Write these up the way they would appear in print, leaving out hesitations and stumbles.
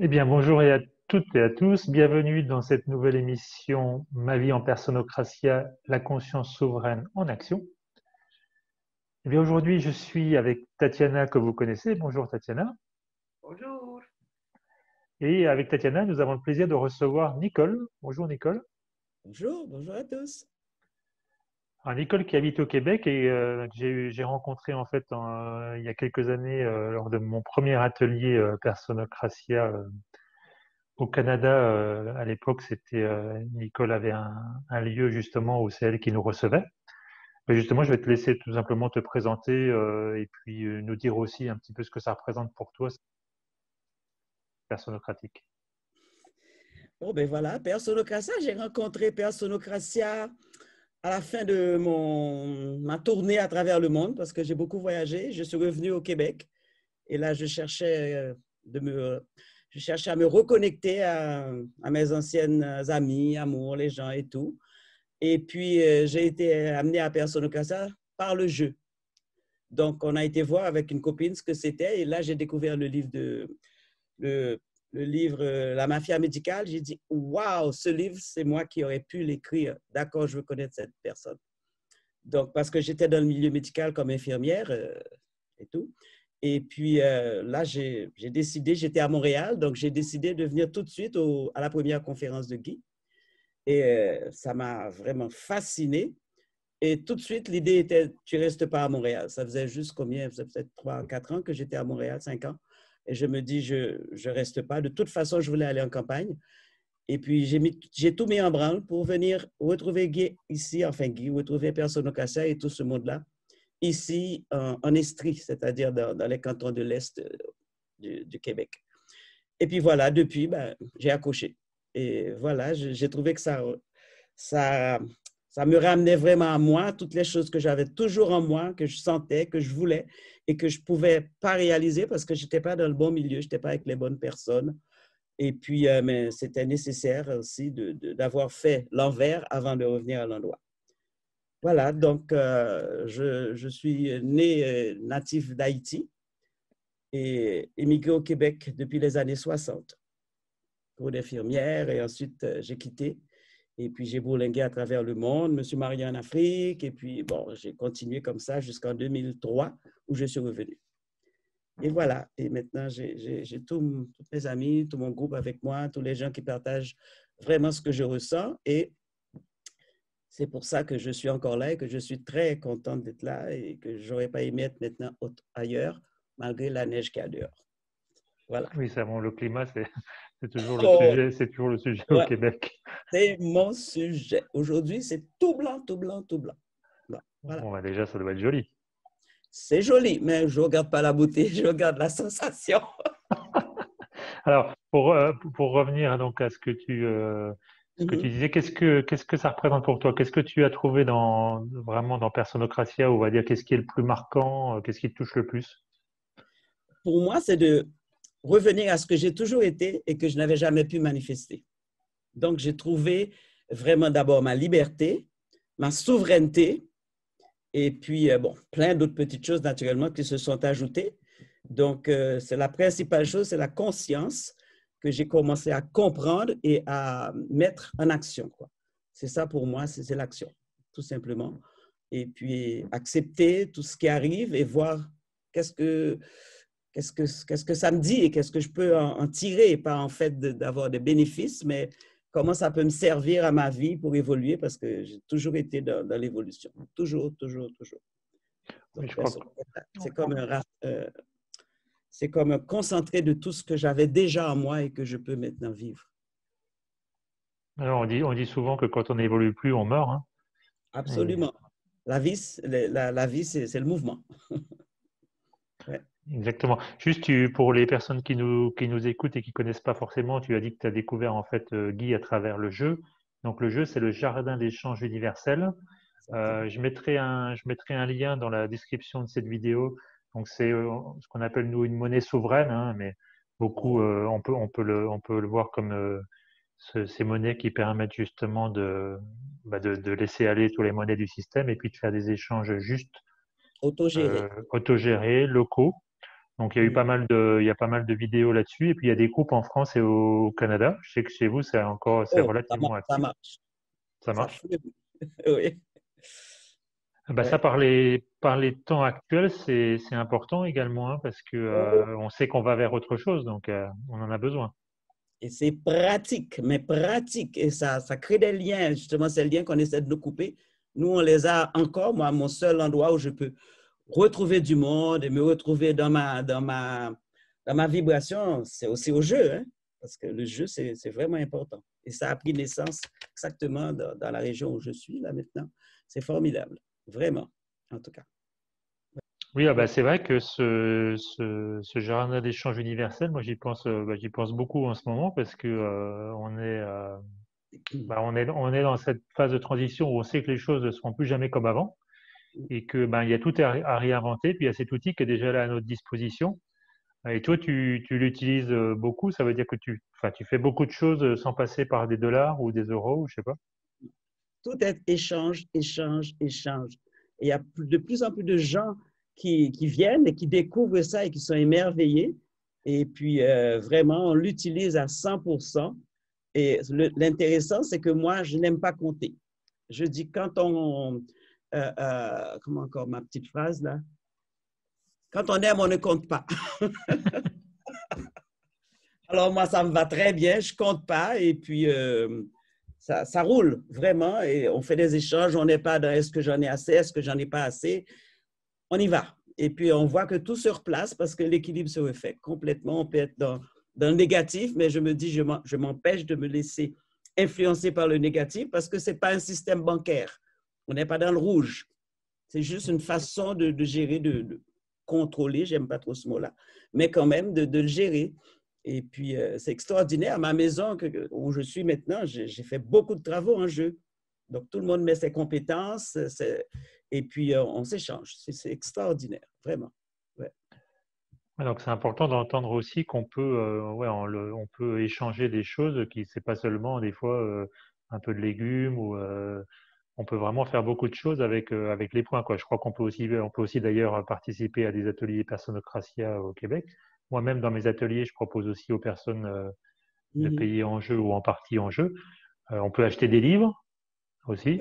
Eh bien, bonjour à toutes et à tous. Bienvenue dans cette nouvelle émission Ma vie en Personocratia, la conscience souveraine en action. Eh bien, aujourd'hui, je suis avec Tatiana que vous connaissez. Bonjour Tatiana. Bonjour. Et avec Tatiana, nous avons le plaisir de recevoir Nicole. Bonjour Nicole. Bonjour, bonjour à tous. Alors, Nicole qui habite au Québec et que j'ai rencontré en fait il y a quelques années lors de mon premier atelier Personocratia au Canada, à l'époque, Nicole avait un lieu justement où c'est elle qui nous recevait. Mais justement, je vais te laisser tout simplement te présenter et puis nous dire aussi un petit peu ce que ça représente pour toi, cette personocratique. Bon, ben voilà, Personocratia, j'ai rencontré Personocratia à la fin de ma tournée à travers le monde parce que j'ai beaucoup voyagé. Je suis revenu au Québec et là, je cherchais à me reconnecter à mes anciennes amies, amours, les gens et tout. Et puis, j'ai été amenée à Personocratia par le jeu. Donc, on a été voir avec une copine ce que c'était et là, j'ai découvert le, le livre La mafia médicale. J'ai dit, waouh, ce livre, c'est moi qui aurais pu l'écrire. D'accord, je veux connaître cette personne. Donc, parce que j'étais dans le milieu médical comme infirmière et tout. Et puis là, j'ai décidé, j'étais à Montréal, donc j'ai décidé de venir tout de suite à la première conférence de Guy. Et ça m'a vraiment fasciné. Et tout de suite, l'idée était, tu ne restes pas à Montréal. Ça faisait juste combien? Ça faisait peut-être 3 4 ans que j'étais à Montréal, 5 ans. Et je me dis, je ne reste pas. De toute façon, je voulais aller en campagne. Et puis, j'ai tout mis en branle pour venir retrouver Guy ici, enfin Guy, retrouver Personocratia et tout ce monde-là, ici en Estrie, c'est-à-dire dans les cantons de l'Est du Québec. Et puis voilà, depuis, ben, j'ai accouché. Et voilà, j'ai trouvé que ça, ça me ramenait vraiment à moi, toutes les choses que j'avais toujours en moi, que je sentais, que je voulais et que je ne pouvais pas réaliser parce que je n'étais pas dans le bon milieu, je n'étais pas avec les bonnes personnes. Et puis, mais c'était nécessaire aussi d'avoir fait l'envers avant de revenir à l'endroit. Voilà, donc je suis né natif d'Haïti et émigré au Québec depuis les années 60 pour une infirmière et ensuite j'ai quitté. Et puis, j'ai bourlingué à travers le monde, me suis marié en Afrique, et puis, bon, j'ai continué comme ça jusqu'en 2003, où je suis revenu. Et voilà, et maintenant, j'ai tous mes amis, tout mon groupe avec moi, tous les gens qui partagent vraiment ce que je ressens, et c'est pour ça que je suis encore là et que je suis très contente d'être là et que je n'aurais pas aimé être maintenant ailleurs, malgré la neige qu'il y a dehors. Voilà. Oui, c'est bon, le climat, c'est toujours le Oh, sujet, c'est toujours le sujet au ouais, Québec. c'est mon sujet. Aujourd'hui, c'est tout blanc, tout blanc, tout blanc. Bon, voilà. Bon, bah, déjà, ça doit être joli. C'est joli, mais je ne regarde pas la beauté, je regarde la sensation. Alors, pour revenir donc à ce que tu disais, qu'est-ce que ça représente pour toi? Qu'est-ce que tu as trouvé vraiment dans Personocratia, on va dire, qu'est-ce qui est le plus marquant, qu'est-ce qui te touche le plus? Pour moi, c'est de revenir à ce que j'ai toujours été et que je n'avais jamais pu manifester. Donc, j'ai trouvé vraiment d'abord ma liberté, ma souveraineté, et puis, bon, plein d'autres petites choses naturellement qui se sont ajoutées. Donc, c'est la principale chose, c'est la conscience que j'ai commencé à comprendre et à mettre en action, quoi. C'est ça pour moi, c'est l'action, tout simplement. Et puis, accepter tout ce qui arrive et voir qu'est-ce que, qu'est-ce que ça me dit et qu'est-ce que je peux en tirer, pas en fait d'avoir des bénéfices, mais comment ça peut me servir à ma vie pour évoluer parce que j'ai toujours été dans l'évolution. Toujours, toujours, toujours. Oui, Donc, je crois que c'est comme un concentré de tout ce que j'avais déjà en moi et que je peux maintenant vivre. alors, on dit souvent que quand on n'évolue plus, on meurt, hein. Et Absolument. La vie, la vie c'est le mouvement. Ouais. exactement. Juste pour les personnes qui nous écoutent et qui connaissent pas forcément, tu as dit que tu as découvert en fait Guy à travers le jeu. Donc le jeu, c'est le jardin d'échange universel. Exactement. Je mettrai un lien dans la description de cette vidéo. Donc c'est ce qu'on appelle nous une monnaie souveraine, hein, mais beaucoup on peut le voir comme ces monnaies qui permettent justement de laisser aller toutes les monnaies du système et puis de faire des échanges justes, Autogéré. autogérés, locaux. Donc, il y a pas mal de vidéos là-dessus. Et puis, il y a des groupes en France et au Canada. Je sais que chez vous, c'est Oh, relativement ça actif. marche. Ça Ça marche. fleurit. Oui. Ah bah ça, Ouais. par les temps actuels, c'est important également, hein, parce que Oh, on sait qu'on va vers autre chose, donc on en a besoin. et c'est pratique, mais pratique. Et ça crée des liens, justement, ces liens qu'on essaie de nous couper. Nous, on les a encore. Moi, mon seul endroit où je peux retrouver du monde et me retrouver dans ma vibration, c'est aussi au jeu, hein, parce que le jeu, c'est vraiment important. Et ça a pris naissance exactement dans la région où je suis, là, maintenant. C'est formidable, vraiment, en tout cas. Oui, ah bah c'est vrai que ce jardin d'échange universel, moi j'y pense beaucoup en ce moment parce que on est dans cette phase de transition où on sait que les choses ne seront plus jamais comme avant et que il y a tout à réinventer. Puis il y a cet outil qui est déjà là à notre disposition. Et toi, tu l'utilises beaucoup, ça veut dire que tu fais beaucoup de choses sans passer par des dollars ou des euros, ou je sais pas. Tout est échange, échange, échange. Et il y a de plus en plus de gens qui viennent et qui découvrent ça et qui sont émerveillés. Et puis, vraiment, on l'utilise à 100%. Et l'intéressant, c'est que moi, je n'aime pas compter. Je dis, quand on... comment encore ma petite phrase là? Quand on aime, on ne compte pas. Alors, moi, ça me va très bien. Je ne compte pas. Et puis, ça roule vraiment. Et on fait des échanges. On n'est pas dans est-ce que j'en ai assez, est-ce que j'en ai pas assez. On y va. Et puis, on voit que tout se replace parce que l'équilibre se refait complètement. On peut être dans le négatif, mais je me dis, je m'empêche de me laisser influencer par le négatif parce que ce n'est pas un système bancaire. On n'est pas dans le rouge. C'est juste une façon de gérer, de contrôler, j'aime pas trop ce mot-là, mais quand même de le gérer. Et puis, c'est extraordinaire. Ma maison où je suis maintenant, j'ai fait beaucoup de travaux en jeu. Donc, tout le monde met ses compétences et puis on s'échange. C'est extraordinaire, vraiment. Ouais. Ouais, donc c'est important d'entendre aussi qu'on peut, on peut échanger des choses qui c'est pas seulement des fois un peu de légumes ou on peut vraiment faire beaucoup de choses avec les points, quoi. Je crois on peut aussi d'ailleurs participer à des ateliers Personocratia au Québec. Moi-même dans mes ateliers, je propose aussi aux personnes de Mhm. payer en jeu ou en partie en jeu. On peut acheter des livres aussi.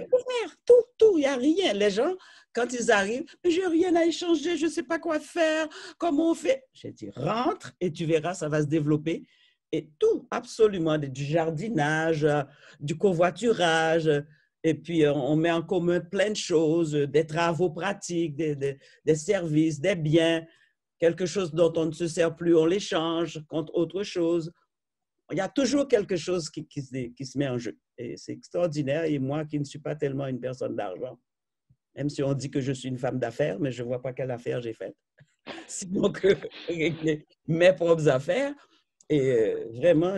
Tout, tout, il n'y a rien. Les gens, quand ils arrivent, je n'ai rien à échanger, je ne sais pas quoi faire, comment on fait. J'ai dit, rentre et tu verras, ça va se développer. Et tout, absolument, du jardinage, du covoiturage, et puis on met en commun plein de choses, des travaux pratiques, des services, des biens, quelque chose dont on ne se sert plus, on l'échange contre autre chose. Il y a toujours quelque chose qui se met en jeu. Et c'est extraordinaire. Et moi, qui ne suis pas tellement une personne d'argent, même si on dit que je suis une femme d'affaires, mais je ne vois pas quelle affaire j'ai faite. Sinon que régler mes propres affaires. Et vraiment,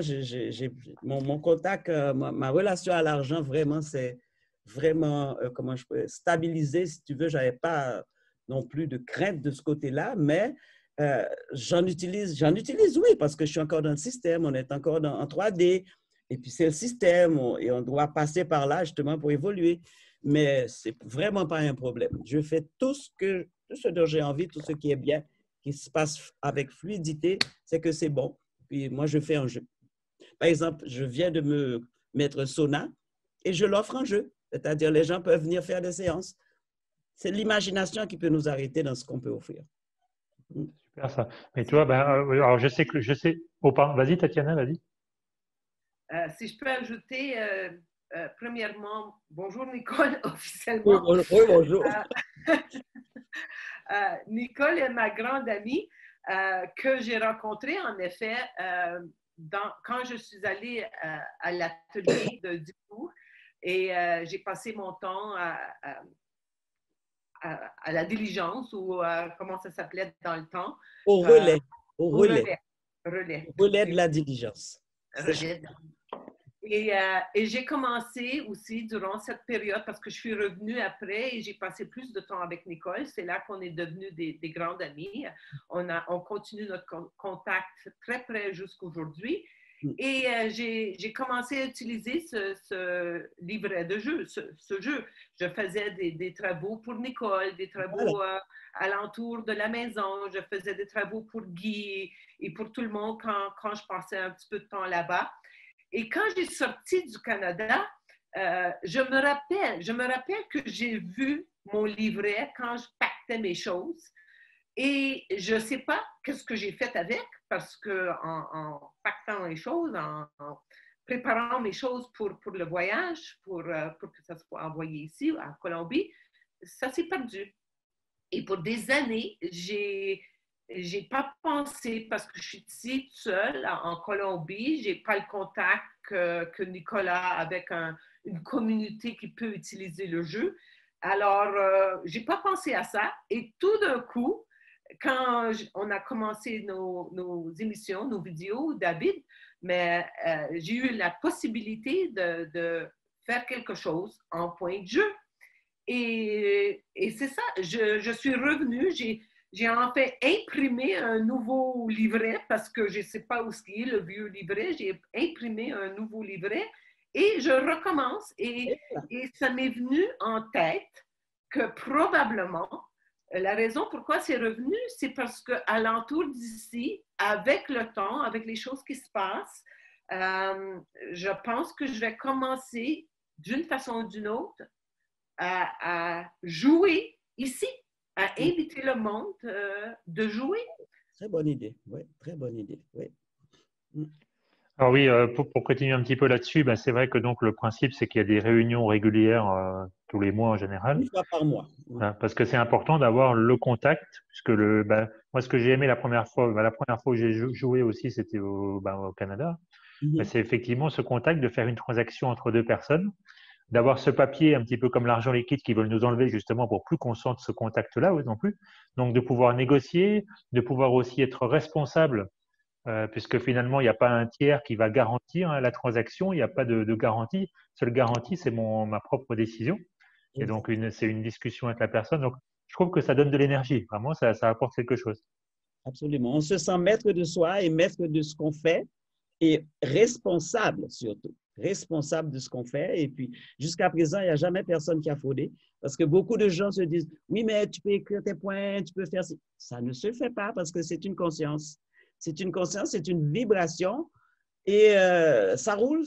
mon contact, ma relation à l'argent, vraiment, c'est vraiment, comment je peux stabiliser, si tu veux. Je n'avais pas non plus de crainte de ce côté-là, mais j'en utilise, oui, parce que je suis encore dans le système, on est encore en 3D, et puis c'est le système, et on doit passer par là justement pour évoluer. Mais ce n'est vraiment pas un problème. Je fais tout ce dont j'ai envie, tout ce qui est bien, qui se passe avec fluidité, c'est que c'est bon. Puis moi, je fais un jeu. Par exemple, je viens de me mettre un sauna et je l'offre en jeu. C'est-à-dire, les gens peuvent venir faire des séances. C'est l'imagination qui peut nous arrêter dans ce qu'on peut offrir. Super ça. Mais toi, alors je sais. Oh, pardon, vas-y Tatiana, vas-y. Si je peux ajouter, premièrement, bonjour Nicole, Oui, officiellement. bonjour. Oui, bonjour. Nicole est ma grande amie que j'ai rencontrée, en effet, quand je suis allée à l'atelier de Dufour et j'ai passé mon temps à la diligence ou comment ça s'appelait dans le temps. Au relais. Au Au relais. relais. Relais. Au relais de la diligence. Relais. Et j'ai commencé aussi durant cette période, parce que je suis revenue après et j'ai passé plus de temps avec Nicole. C'est là qu'on est devenus des grandes amies. On continue notre contact très près jusqu'aujourd'hui. Et j'ai commencé à utiliser ce livret de jeu, ce jeu. Je faisais des travaux pour Nicole, des travaux alentour de la maison. Je faisais des travaux pour Guy et pour tout le monde quand je passais un petit peu de temps là-bas. Et quand j'ai sorti du Canada, je me rappelle que j'ai vu mon livret quand je pactais mes choses. Et je ne sais pas qu'est-ce que j'ai fait avec, parce qu'en pactant les choses, en préparant mes choses pour le voyage, pour que ça soit envoyé ici, à Colombie, ça s'est perdu. Et pour des années, j'ai pas pensé, parce que je suis ici seule en Colombie, j'ai pas le contact que Nicolas avec une communauté qui peut utiliser le jeu. Alors, j'ai pas pensé à ça. Et tout d'un coup, quand on a commencé nos émissions, nos vidéos, David, mais j'ai eu la possibilité de faire quelque chose en point de jeu. Et c'est ça, je suis revenue, j'ai en fait imprimé un nouveau livret parce que je ne sais pas où est le vieux livret. J'ai imprimé un nouveau livret et je recommence. Et ça m'est venu en tête que probablement, la raison pourquoi c'est revenu, c'est parce qu'à l'entour d'ici, avec le temps, avec les choses qui se passent, je pense que je vais commencer d'une façon ou d'une autre à jouer ici, à inviter le monde de jouer. Très bonne idée, oui, très bonne idée. Oui. Alors oui, pour continuer un petit peu là-dessus, ben, c'est vrai que donc le principe, c'est qu'il y a des réunions régulières tous les mois en général. Une fois par mois. Voilà, parce que c'est important d'avoir le contact, puisque moi, ce que j'ai aimé la première fois où j'ai joué aussi, c'était au Canada. C'est effectivement ce contact de faire une transaction entre deux personnes, d'avoir ce papier un petit peu comme l'argent liquide qu'ils veulent nous enlever justement pour plus qu'on sente ce contact-là non plus. Donc de pouvoir négocier, de pouvoir aussi être responsable, puisque finalement il n'y a pas un tiers qui va garantir la transaction, il n'y a pas de garantie. Seule garantie, c'est ma propre décision. Et donc c'est une discussion avec la personne. Donc je trouve que ça donne de l'énergie. Vraiment, ça apporte quelque chose. Absolument. On se sent maître de soi et maître de ce qu'on fait et responsable surtout. Responsable de ce qu'on fait. Et puis, jusqu'à présent, il n'y a jamais personne qui a fraudé parce que beaucoup de gens se disent « Oui, mais tu peux écrire tes points, tu peux faire… » Ça ne se fait pas parce que c'est une conscience. C'est une conscience, c'est une vibration et ça roule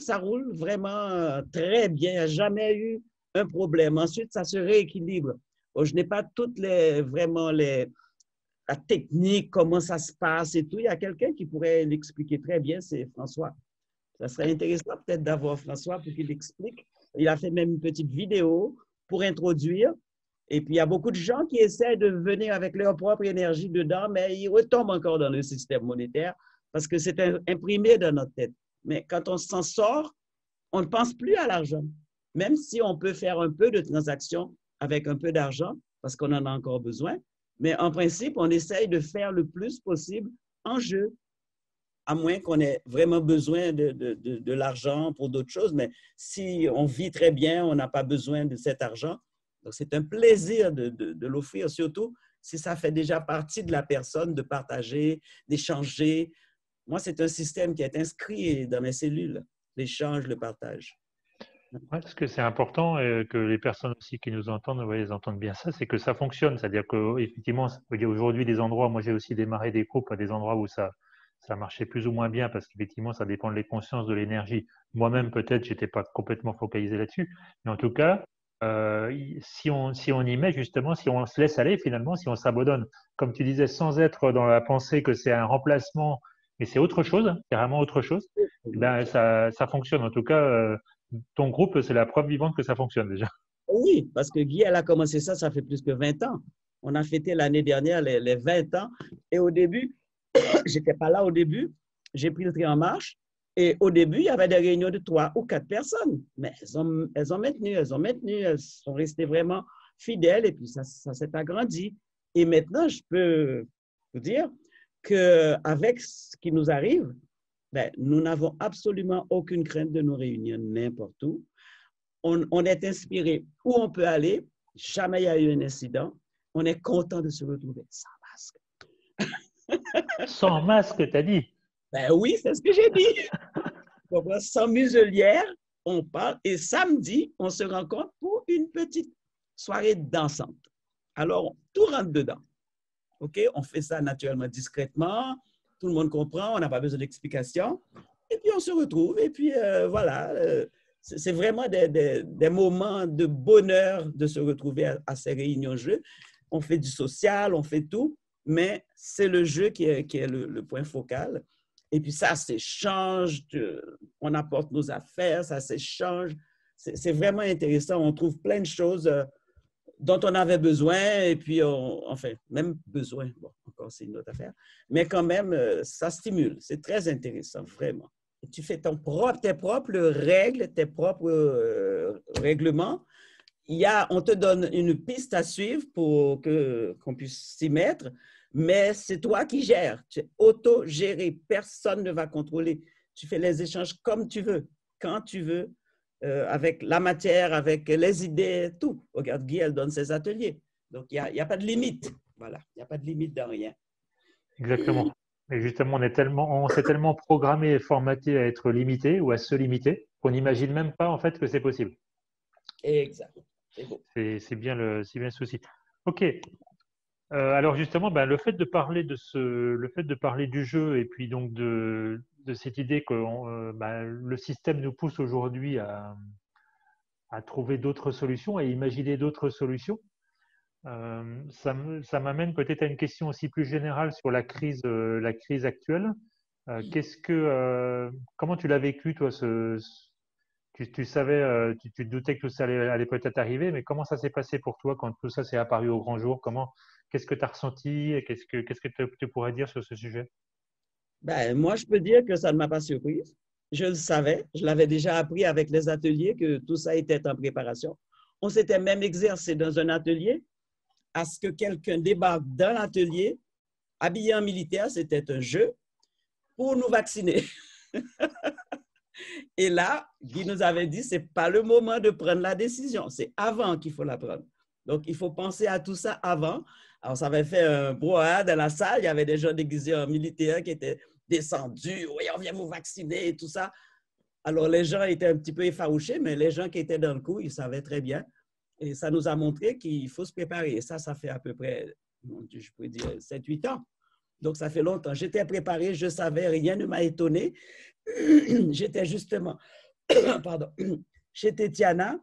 vraiment très bien. Il n'y a jamais eu un problème. Ensuite, ça se rééquilibre. Bon, je n'ai pas toutes la technique, comment ça se passe et tout. Il y a quelqu'un qui pourrait l'expliquer très bien, c'est François. Ça serait intéressant peut-être d'avoir François pour qu'il explique. Il a fait même une petite vidéo pour introduire. Et puis, il y a beaucoup de gens qui essaient de venir avec leur propre énergie dedans, mais ils retombent encore dans le système monétaire parce que c'est imprimé dans notre tête. Mais quand on s'en sort, on ne pense plus à l'argent. Même si on peut faire un peu de transactions avec un peu d'argent, parce qu'on en a encore besoin, mais en principe, on essaye de faire le plus possible en jeu, à moins qu'on ait vraiment besoin de l'argent pour d'autres choses. Mais si on vit très bien, on n'a pas besoin de cet argent. Donc, c'est un plaisir de l'offrir, surtout si ça fait déjà partie de la personne, de partager, d'échanger. Moi, c'est un système qui est inscrit dans mes cellules, l'échange, le partage. Ouais, parce que c'est important que les personnes aussi qui nous entendent, ils entendent bien ça, c'est que ça fonctionne. C'est-à-dire qu'effectivement, aujourd'hui, des endroits, moi j'ai aussi démarré des groupes à des endroits où ça marchait plus ou moins bien parce qu'effectivement, ça dépend de les consciences, de l'énergie. Moi-même, peut-être, j'étais pas complètement focalisé là-dessus. Mais en tout cas, si on y met justement, si on se laisse aller finalement, si on s'abandonne, comme tu disais, sans être dans la pensée que c'est un remplacement, mais c'est autre chose, carrément autre chose, ben, ça fonctionne. En tout cas, ton groupe, c'est la preuve vivante que ça fonctionne déjà. Oui, parce que Guy, elle a commencé ça fait plus que 20 ans. On a fêté l'année dernière les 20 ans. Et au début, je n'étais pas là au début. J'ai pris le train en marche. Et au début, il y avait des réunions de 3 ou 4 personnes. Mais elles ont maintenu, elles sont restées vraiment fidèles et puis ça s'est agrandi. Et maintenant, je peux vous dire qu'avec ce qui nous arrive, ben, nous n'avons absolument aucune crainte de nous réunir n'importe où. On est inspiré où on peut aller. Jamais il y a eu un incident. On est content de se retrouver sans masque. Sans masque, t'as dit? Ben oui, c'est ce que j'ai dit. Sans muselière, on parle et samedi, on se rencontre pour une petite soirée dansante. Alors, tout rentre dedans. OK? On fait ça naturellement discrètement. Tout le monde comprend, on n'a pas besoin d'explication. Et puis, on se retrouve. Et puis, voilà. C'est vraiment des moments de bonheur de se retrouver à ces réunions jeux. On fait du social, on fait tout, mais c'est le jeu qui est le point focal. Et puis, ça s'échange. On apporte nos affaires, ça s'échange. C'est vraiment intéressant. On trouve plein de choses dont on avait besoin, et puis, enfin, même besoin, bon, encore c'est une autre affaire, mais quand même, ça stimule. C'est très intéressant, vraiment. Et tu fais tes propres règles, tes propres règlements. On te donne une piste à suivre pour qu'on puisse s'y mettre, mais c'est toi qui gères. Tu es auto-géré. Personne ne va contrôler. Tu fais les échanges comme tu veux, quand tu veux, avec la matière, avec les idées, tout. Regarde, Guy, elle donne ses ateliers. Donc, il n'y a pas de limite. Voilà, il n'y a pas de limite dans rien. Exactement. Et justement, on s'est tellement programmé et formaté à être limité ou à se limiter qu'on n'imagine même pas en fait que c'est possible. Exact. C'est beau. C'est bien le souci. OK. Alors justement, ben, le fait de parler du jeu et puis donc de cette idée que ben, le système nous pousse aujourd'hui à trouver d'autres solutions, à imaginer d'autres solutions. Ça m'amène peut-être à une question aussi plus générale sur la crise actuelle. Comment tu l'as vécu, toi, tu savais, tu te doutais que tout ça allait peut-être arriver, mais comment ça s'est passé pour toi quand tout ça s'est apparu au grand jour? Qu'est-ce que tu as ressenti et qu'est-ce que tu pourrais dire sur ce sujet? Ben, moi, je peux dire que ça ne m'a pas surprise. Je le savais, je l'avais déjà appris avec les ateliers que tout ça était en préparation. On s'était même exercé dans un atelier à ce que quelqu'un débarque dans l'atelier, habillé en militaire, c'était un jeu, pour nous vacciner. Et là, Guy nous avait dit, ce n'est pas le moment de prendre la décision, c'est avant qu'il faut la prendre. Donc, il faut penser à tout ça avant. Alors, ça avait fait un brouhaha dans la salle, il y avait des gens déguisés en militaires qui étaient descendus, oui, on vient vous vacciner et tout ça. Alors, les gens étaient un petit peu effarouchés, mais les gens qui étaient dans le coup, ils savaient très bien. Et ça nous a montré qu'il faut se préparer. Et ça fait à peu près, je pourrais dire, 7-8 ans. Donc, ça fait longtemps. J'étais préparé, je savais, rien ne m'a étonné. J'étais justement, pardon, chez Tetiana,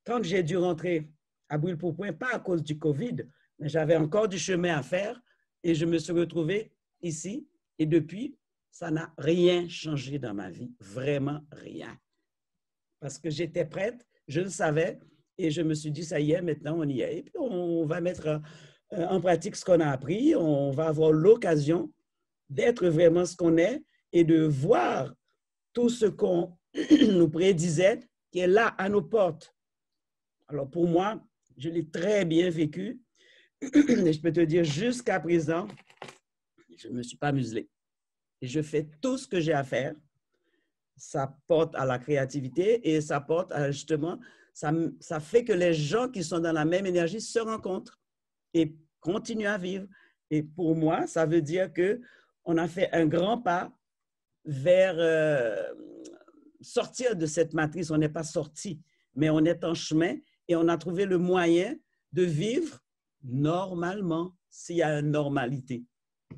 quand j'ai dû rentrer à Brûle-Pourpoint, pas à cause du COVID, mais j'avais encore du chemin à faire et je me suis retrouvé ici. Et depuis, ça n'a rien changé dans ma vie, vraiment rien. Parce que j'étais prête, je le savais, et je me suis dit, ça y est, maintenant on y est. Et puis on va mettre en pratique ce qu'on a appris, on va avoir l'occasion d'être vraiment ce qu'on est et de voir tout ce qu'on nous prédisait qui est là à nos portes. Alors pour moi, je l'ai très bien vécu et je peux te dire jusqu'à présent, je ne me suis pas muselé. Et je fais tout ce que j'ai à faire. Ça porte à la créativité et ça porte à justement, ça fait que les gens qui sont dans la même énergie se rencontrent et continuent à vivre. Et pour moi, ça veut dire qu'on a fait un grand pas vers sortir de cette matrice. On n'est pas sorti, mais on est en chemin et on a trouvé le moyen de vivre normalement, s'il y a une normalité.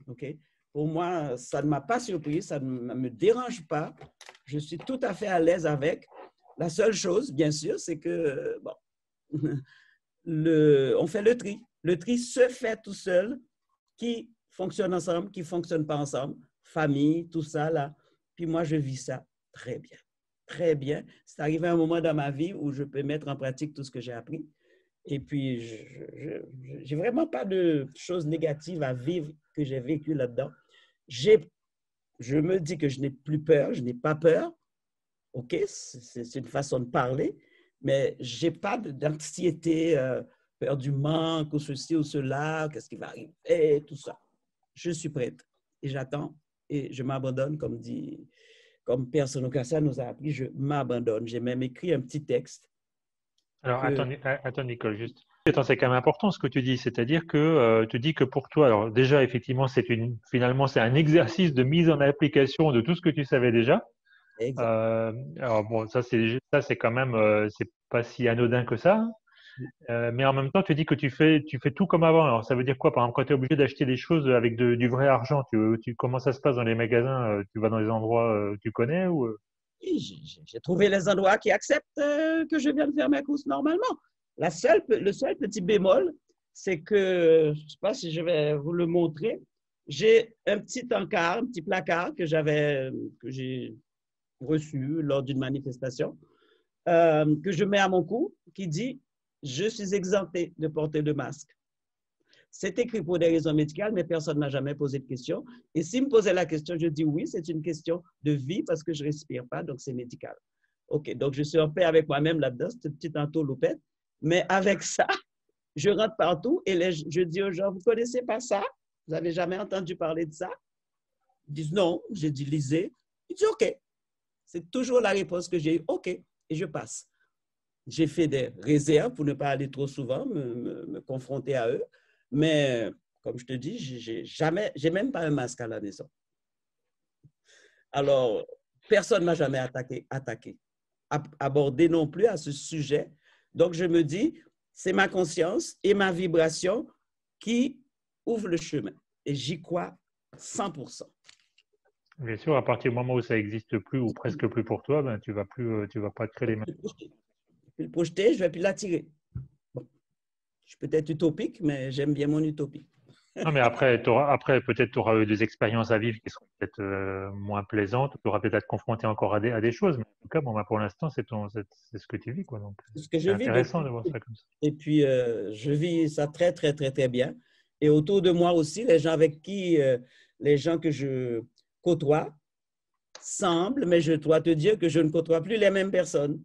Okay? Pour moi, ça ne m'a pas surpris, ça ne me dérange pas. Je suis tout à fait à l'aise avec. La seule chose, bien sûr, c'est que, bon, on fait le tri. Le tri se fait tout seul, qui fonctionne ensemble, qui ne fonctionne pas ensemble, famille, tout ça, là. Puis moi, je vis ça très bien. Très bien. C'est arrivé un moment dans ma vie où je peux mettre en pratique tout ce que j'ai appris. Et puis, je n'ai vraiment pas de choses négatives à vivre que j'ai vécues là-dedans. Je me dis que je n'ai plus peur, je n'ai pas peur. OK, c'est une façon de parler, mais je n'ai pas d'anxiété, peur du manque ou ceci ou cela, qu'est-ce qui va arriver, tout ça. Je suis prête et j'attends et je m'abandonne, comme Père Sonocassia nous a appris, je m'abandonne. J'ai même écrit un petit texte. Alors, attends, Nicole, juste. Attends, c'est quand même important ce que tu dis, c'est-à-dire que tu dis que pour toi, alors déjà effectivement finalement c'est un exercice de mise en application de tout ce que tu savais déjà. Exact. Alors bon, ça c'est quand même c'est pas si anodin que ça, hein. Mais en même temps tu dis que tu fais tout comme avant. Alors ça veut dire quoi? Par exemple, quand tu es obligé d'acheter des choses avec du vrai argent, comment ça se passe dans les magasins? Tu vas dans les endroits que tu connais ou Et j'ai trouvé les endroits qui acceptent que je vienne faire mes courses normalement. Le seul petit bémol, c'est que, je ne sais pas si je vais vous le montrer, j'ai un petit encart, un petit placard que j'ai reçu lors d'une manifestation, que je mets à mon cou, qui dit « Je suis exempté de porter de masque ». C'est écrit pour des raisons médicales, mais personne ne m'a jamais posé de question. Et s'il me posait la question, je dis oui, c'est une question de vie parce que je ne respire pas, donc c'est médical. OK, donc je suis en paix avec moi-même là-dedans, cette petite entourloupette. Mais avec ça, je rentre partout et je dis aux gens, vous ne connaissez pas ça? Vous n'avez jamais entendu parler de ça? Ils disent non. J'ai dit, lisez. Ils disent, OK. C'est toujours la réponse que j'ai eue, OK, et je passe. J'ai fait des réserves pour ne pas aller trop souvent me confronter à eux. Mais comme je te dis, j'ai même pas un masque à la maison. Alors, personne ne m'a jamais attaqué, abordé non plus à ce sujet. Donc, je me dis, c'est ma conscience et ma vibration qui ouvrent le chemin. Et j'y crois 100%. bien sûr, à partir du moment où ça n'existe plus ou presque plus pour toi, ben tu vas pas créer les mêmes. Je vais le projeter, je vais plus l'attirer. Bon. Je suis peut-être utopique, mais j'aime bien mon utopie. Non, mais après, peut-être tu auras eu des expériences à vivre qui seront peut-être moins plaisantes, tu auras peut-être à te confronter encore à des choses, mais en tout cas, bon, ben, pour l'instant, c'est ce que tu vis, quoi. Donc, Ce que je c'est vis intéressant depuis. de voir ça comme ça. Et puis, je vis ça très, très, très, très bien. Et autour de moi aussi, les gens que je côtoie semblent, mais je dois te dire que je ne côtoie plus les mêmes personnes.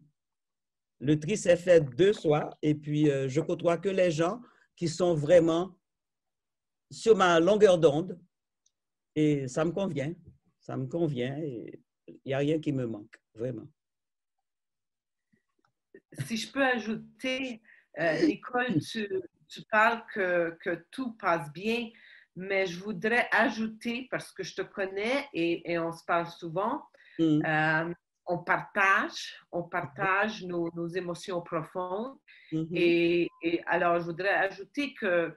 Le tri s'est fait de soi et puis je côtoie que les gens qui sont vraiment sur ma longueur d'onde et ça me convient. Ça me convient et il n'y a rien qui me manque, vraiment. Si je peux ajouter, Nicole, tu parles que tout passe bien, mais je voudrais ajouter, parce que je te connais et on se parle souvent, on partage nos émotions profondes. Et alors, je voudrais ajouter que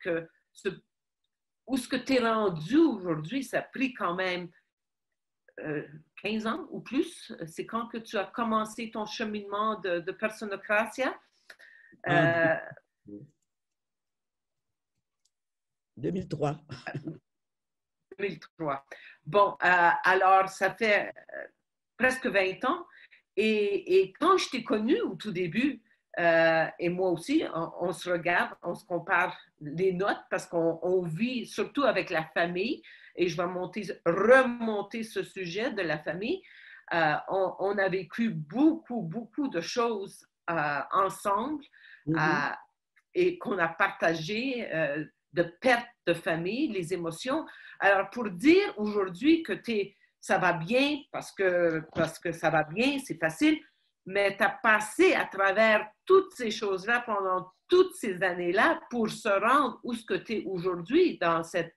où ce que tu es rendu aujourd'hui, ça a pris quand même 15 ans ou plus. C'est quand que tu as commencé ton cheminement de Personocratia? 2003. 2003. Bon, alors, ça fait presque 20 ans. Et quand je t'ai connue au tout début, et moi aussi, on se regarde, on se compare les notes parce qu'on vit surtout avec la famille, et je vais remonter ce sujet de la famille. On a vécu beaucoup, beaucoup de choses ensemble et qu'on a partagé de perte de famille, les émotions. Alors, pour dire aujourd'hui que ça va bien parce que ça va bien, c'est facile, mais tu as passé à travers toutes ces choses-là pendant toutes ces années-là pour se rendre où ce que tu es aujourd'hui dans cette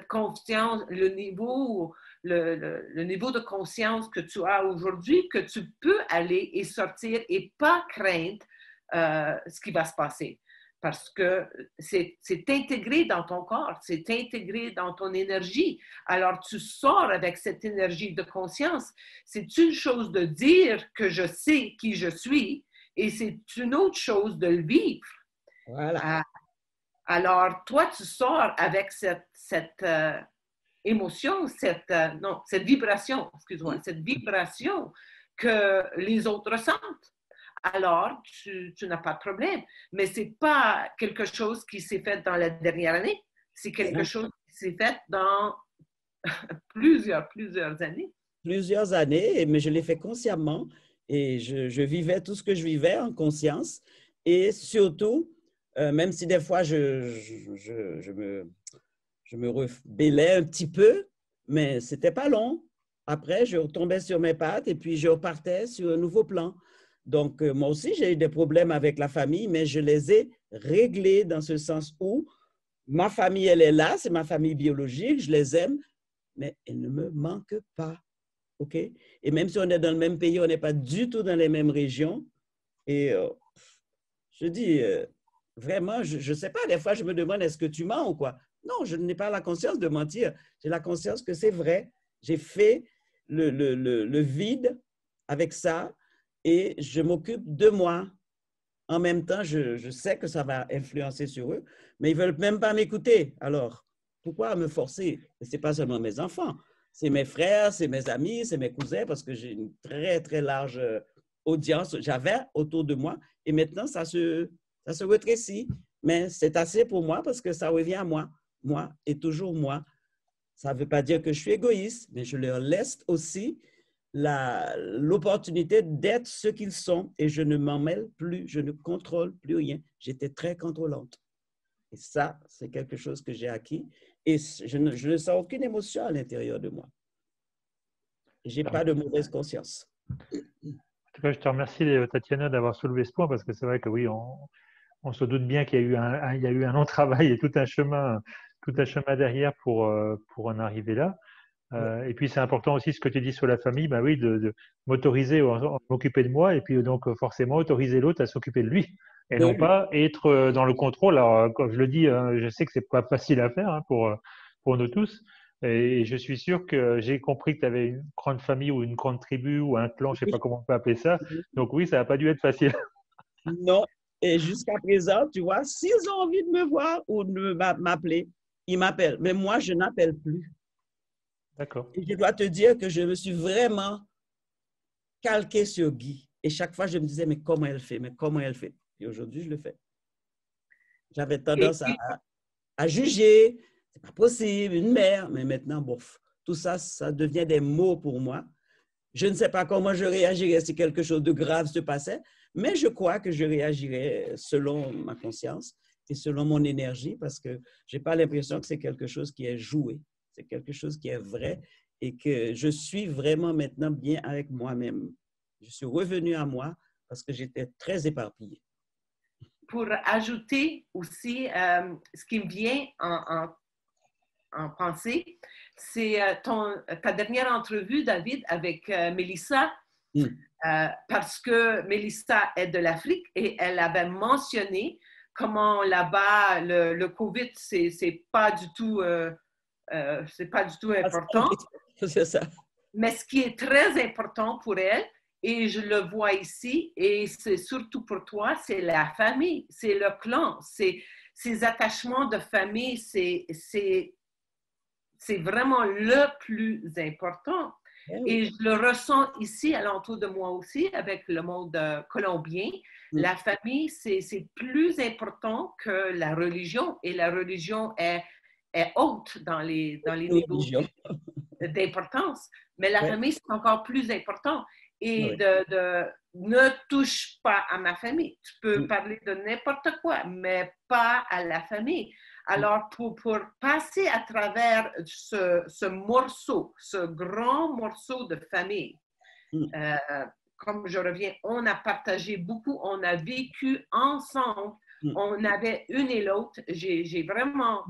confiance, le niveau de conscience que tu as aujourd'hui, que tu peux aller et sortir et pas craindre ce qui va se passer. Parce que c'est intégré dans ton corps, c'est intégré dans ton énergie. Alors, tu sors avec cette énergie de conscience. C'est une chose de dire que je sais qui je suis et c'est une autre chose de le vivre. Voilà. Alors, toi, tu sors avec cette émotion, cette vibration, excuse-moi, cette vibration que les autres ressentent. Alors, tu n'as pas de problème. Mais ce n'est pas quelque chose qui s'est fait dans la dernière année. C'est quelque chose qui s'est fait dans plusieurs années. Plusieurs années, mais je l'ai fait consciemment et je vivais tout ce que je vivais en conscience. Et surtout, même si des fois je me rebellais un petit peu, mais ce n'était pas long. Après, je retombais sur mes pattes et puis je repartais sur un nouveau plan. Donc, moi aussi, j'ai eu des problèmes avec la famille, mais je les ai réglée dans ce sens où ma famille, elle est là, c'est ma famille biologique, je les aime, mais elle ne me manque pas. OK? Et même si on est dans le même pays, on n'est pas du tout dans les mêmes régions. Et je dis, vraiment, je ne sais pas, des fois, je me demande, est-ce que tu mens ou quoi? Non, je n'ai pas la conscience de mentir. J'ai la conscience que c'est vrai. J'ai fait le vide avec ça et je m'occupe de moi. En même temps, je sais que ça va influencer sur eux, mais ils ne veulent même pas m'écouter. Alors, pourquoi me forcer? Ce n'est pas seulement mes enfants, c'est mes frères, c'est mes amis, c'est mes cousins, parce que j'ai une très, très large audience, j'avais autour de moi, et maintenant, ça se rétrécit. Mais c'est assez pour moi parce que ça revient à moi et toujours moi. Ça ne veut pas dire que je suis égoïste, mais je leur laisse aussi l'opportunité d'être ce qu'ils sont et je ne m'en mêle plus, je ne contrôle plus rien. J'étais très contrôlante. Et ça, c'est quelque chose que j'ai acquis et je ne sens aucune émotion à l'intérieur de moi. Je n'ai pas de mauvaise conscience. En tout cas, je te remercie, Tatiana, d'avoir soulevé ce point parce que c'est vrai que oui, on se doute bien qu'il y a eu un long travail et tout un chemin derrière pour en arriver là. Et puis c'est important aussi ce que tu dis sur la famille, bah oui, de m'autoriser à m'occuper de moi et puis donc forcément autoriser l'autre à s'occuper de lui et non pas être dans le contrôle. Alors comme je le dis, je sais que c'est pas facile à faire pour nous tous. Et je suis sûr que j'ai compris que tu avais une grande famille ou une grande tribu ou un clan, je sais pas comment on peut appeler ça. Donc oui, ça n'a pas dû être facile. Non, et jusqu'à présent, tu vois, s'ils ont envie de me voir ou de m'appeler, ils m'appellent. Mais moi, je n'appelle plus. D'accord. Et je dois te dire que je me suis vraiment calquée sur Guy. Et chaque fois, je me disais, mais comment elle fait? Mais comment elle fait? Et aujourd'hui, je le fais. J'avais tendance à juger. C'est pas possible, une mère. Mais maintenant, bof, tout ça, ça devient des mots pour moi. Je ne sais pas comment je réagirais si quelque chose de grave se passait, mais je crois que je réagirais selon ma conscience et selon mon énergie parce que je n'ai pas l'impression que c'est quelque chose qui est joué. C'est quelque chose qui est vrai et que je suis vraiment maintenant bien avec moi-même. Je suis revenue à moi parce que j'étais très éparpillée. Pour ajouter aussi, ce qui me vient en pensée, c'est ta dernière entrevue, David, avec Mélissa, parce que Mélissa est de l'Afrique et elle avait mentionné comment là-bas, le COVID, c'est pas du tout important. C'est ça. Mais ce qui est très important pour elle, et je le vois ici, et c'est surtout pour toi, c'est la famille, c'est le clan, c'est ces attachements de famille, c'est vraiment le plus important. Et je le ressens ici, alentour de moi aussi, avec le monde colombien. La famille, c'est plus important que la religion. Et la religion est haute dans les niveaux d'importance. Mais la famille, c'est encore plus important. Et ne touche pas à ma famille. Tu peux parler de n'importe quoi, mais pas à la famille. Alors, pour passer à travers ce morceau, ce grand morceau de famille, comme je reviens, on a partagé beaucoup, on a vécu ensemble, on avait une et l'autre. J'ai vraiment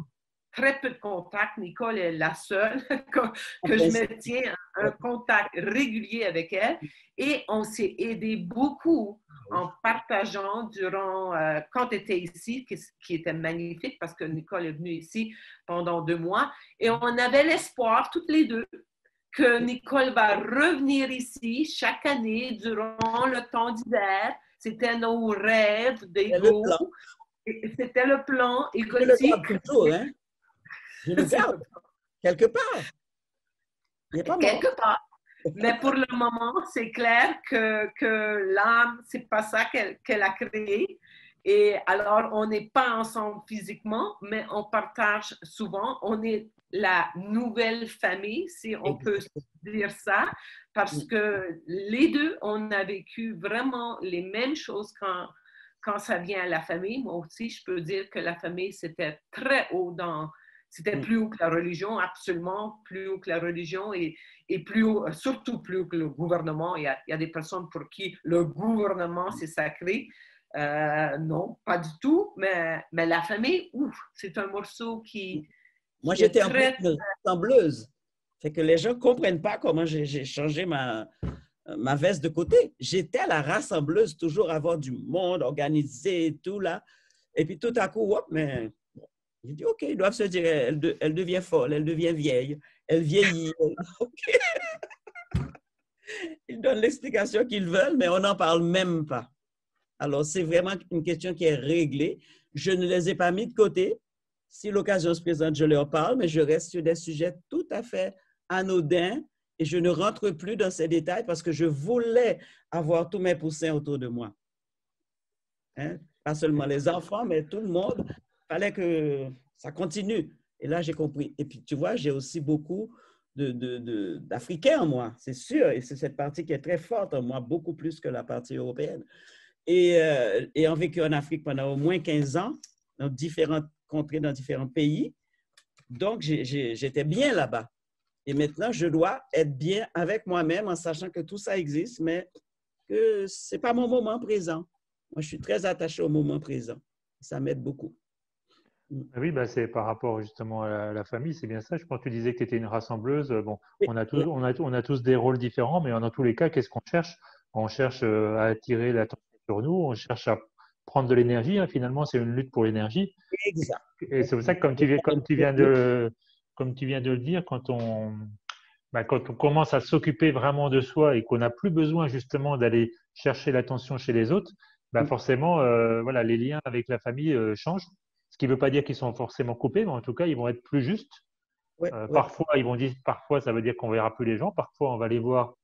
très peu de contact. Nicole est la seule que je me tiens un contact régulier avec elle. Et on s'est aidé beaucoup en partageant durant, quand tu étais ici, qui était magnifique parce que Nicole est venue ici pendant 2 mois. Et on avait l'espoir, toutes les deux, que Nicole va revenir ici chaque année durant le temps d'hiver. C'était nos rêves d'ego. C'était le plan. Et je le garde toujours, hein? Je le garde quelque part. Quelque part. Mais pour le moment, c'est clair que l'âme, c'est pas ça qu'elle a créé. Et alors, on n'est pas ensemble physiquement, mais on partage souvent. On est la nouvelle famille, si on peut dire ça, parce que les deux, on a vécu vraiment les mêmes choses quand ça vient à la famille. Moi aussi, je peux dire que la famille, c'était très haut c'était plus haut que la religion, absolument plus haut que la religion et plus haut, surtout plus haut que le gouvernement. Il y a des personnes pour qui le gouvernement, c'est sacré. Non, pas du tout, mais la famille, ouf, c'est un morceau Moi, qui est j'étais en plus très... une rassembleuse. Fait que les gens ne comprennent pas comment j'ai changé ma veste de côté. J'étais la rassembleuse, toujours avoir du monde organisé et tout là. Et puis tout à coup, hop, mais bon, j'ai dit, OK, ils doivent se dire, elle devient folle, elle devient vieille, elle vieillit. OK. Ils donnent l'explication qu'ils veulent, mais on n'en parle même pas. Alors, c'est vraiment une question qui est réglée. Je ne les ai pas mis de côté. Si l'occasion se présente, je leur parle, mais je reste sur des sujets tout à fait anodins et je ne rentre plus dans ces détails parce que je voulais avoir tous mes poussins autour de moi. Hein? Pas seulement les enfants, mais tout le monde. Il fallait que ça continue. Et là, j'ai compris. Et puis, tu vois, j'ai aussi beaucoup d'Africains en moi, c'est sûr. Et c'est cette partie qui est très forte en moi, beaucoup plus que la partie européenne. Et ayant vécu en Afrique pendant au moins 15 ans, dans différentes contrées, dans différents pays, donc j'étais bien là-bas. Et maintenant, je dois être bien avec moi-même en sachant que tout ça existe, mais que ce n'est pas mon moment présent. Moi, je suis très attaché au moment présent. Ça m'aide beaucoup. Oui, bah, c'est par rapport justement à la famille, c'est bien ça. Je pense que tu disais que tu étais une rassembleuse. Bon, Oui, on a tous des rôles différents, mais dans tous les cas, qu'est-ce qu'on cherche? On cherche à attirer l'attention sur nous, on cherche à prendre de l'énergie, hein. Finalement, c'est une lutte pour l'énergie. exact. Et c'est pour ça que comme tu viens de le dire, quand on commence à s'occuper vraiment de soi et qu'on n'a plus besoin justement d'aller chercher l'attention chez les autres, bah forcément, voilà, les liens avec la famille changent. Ce qui ne veut pas dire qu'ils sont forcément coupés, mais en tout cas, ils vont être plus justes. Oui, oui, Parfois, parfois, ça veut dire qu'on verra plus les gens. Parfois, on va les voir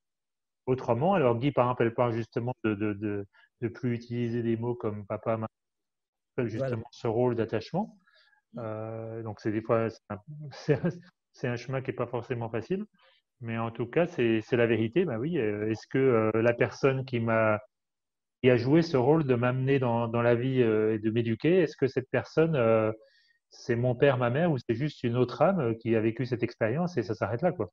autrement. Alors, Guy, par exemple, elle parle justement de plus utiliser des mots comme papa, maman, voilà. justement ce rôle d'attachement. Donc, c'est des fois, c'est un chemin qui n'est pas forcément facile. Mais en tout cas, c'est la vérité. Bah oui, est-ce que la personne qui a joué ce rôle de m'amener dans la vie et de m'éduquer, est-ce que cette personne, c'est mon père, ma mère, ou c'est juste une autre âme qui a vécu cette expérience et ça s'arrête là, quoi?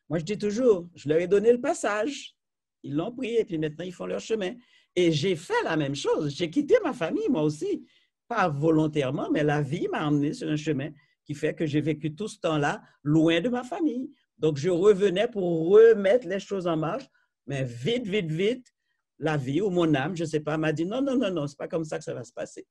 Moi, je dis toujours, je leur ai donné le passage. Ils l'ont pris et puis maintenant, ils font leur chemin. Et j'ai fait la même chose. J'ai quitté ma famille, moi aussi. Pas volontairement, mais la vie m'a emmené sur un chemin qui fait que j'ai vécu tout ce temps-là loin de ma famille. Donc, je revenais pour remettre les choses en marche, mais vite, vite, vite, la vie ou mon âme, je ne sais pas, m'a dit non, non, non, non, ce n'est pas comme ça que ça va se passer.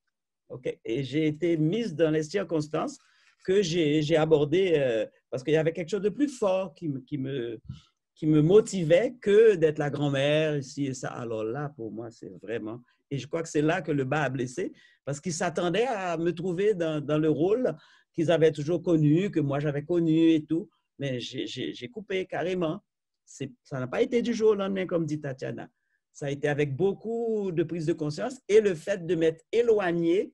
Okay? Et j'ai été mise dans les circonstances que j'ai abordées parce qu'il y avait quelque chose de plus fort qui me motivait que d'être la grand-mère, ici et ça. Alors là, pour moi, c'est vraiment... Et je crois que c'est là que le bas a blessé, parce qu'ils s'attendaient à me trouver dans le rôle qu'ils avaient toujours connu, que moi j'avais connu et tout. Mais j'ai coupé carrément. Ça n'a pas été du jour au lendemain, comme dit Tatiana. Ça a été avec beaucoup de prise de conscience et le fait de m'être éloignée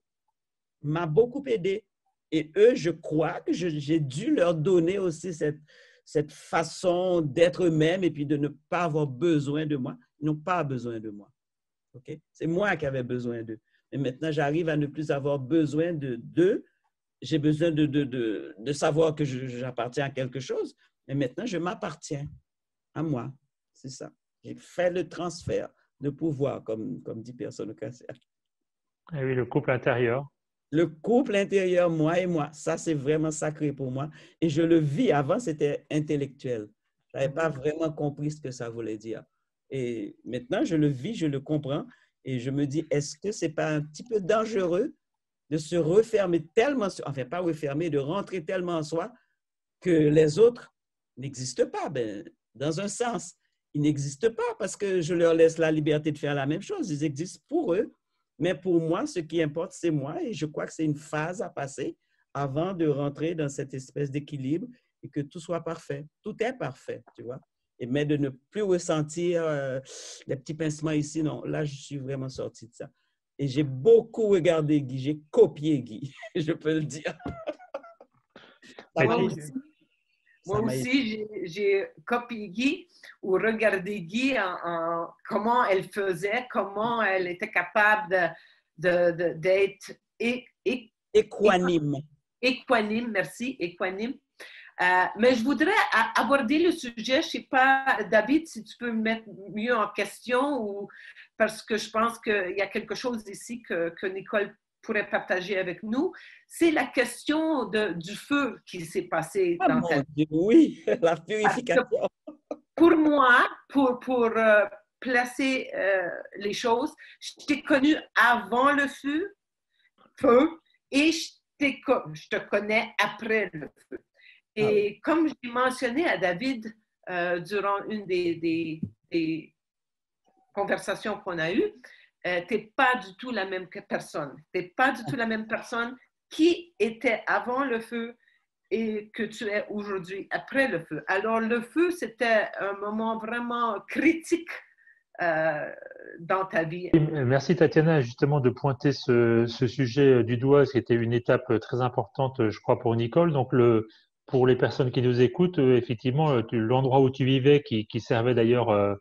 m'a beaucoup aidé. Et eux, je crois que j'ai dû leur donner aussi cette façon d'être eux-mêmes et puis de ne pas avoir besoin de moi. Ils n'ont pas besoin de moi. Okay? C'est moi qui avais besoin d'eux. Mais maintenant, j'arrive à ne plus avoir besoin d'eux. J'ai besoin de savoir que j'appartiens à quelque chose. Mais maintenant, je m'appartiens à moi. C'est ça. J'ai fait le transfert de pouvoir, comme dit Personne Cassia. Eh oui, le couple intérieur. Le couple intérieur, moi et moi, ça, c'est vraiment sacré pour moi. Et je le vis. Avant, c'était intellectuel. Je n'avais pas vraiment compris ce que ça voulait dire. Et maintenant, je le vis, je le comprends. Et je me dis, est-ce que ce n'est pas un petit peu dangereux de se refermer tellement, enfin, pas refermer, de rentrer tellement en soi que les autres n'existent pas? Ben, dans un sens, ils n'existent pas parce que je leur laisse la liberté de faire la même chose. Ils existent pour eux. Mais pour moi, ce qui importe, c'est moi et je crois que c'est une phase à passer avant de rentrer dans cette espèce d'équilibre et que tout soit parfait. Tout est parfait, tu vois. Mais de ne plus ressentir les petits pincements ici, non. Là, je suis vraiment sorti de ça. Et j'ai beaucoup regardé Guy, j'ai copié Guy, je peux le dire. Moi aussi, j'ai copié Guy ou regardé Guy comment elle faisait, comment elle était capable d'être équanime, merci, équanime, Mais je voudrais aborder le sujet. Je ne sais pas, David, si tu peux me mettre mieux en question ou parce que je pense qu'il y a quelque chose ici que Nicole pourrait partager avec nous. C'est la question du feu qui s'est passé Ah, dans ta mon vie. Dieu, oui, la Parce que purification. pour moi, pour placer les choses, je t'ai connu avant le feu et je te connais après le feu. Ah oui. Et comme j'ai mentionné à David durant une des conversations qu'on a eues, tu n'es pas du tout la même personne. Tu n'es pas du tout la même personne qui était avant le feu et que tu es aujourd'hui après le feu. Alors, le feu, c'était un moment vraiment critique dans ta vie. Merci Tatiana justement de pointer ce sujet du doigt. C'était une étape très importante, je crois, pour Nicole. Donc, pour les personnes qui nous écoutent, effectivement, l'endroit où tu vivais, qui servait d'ailleurs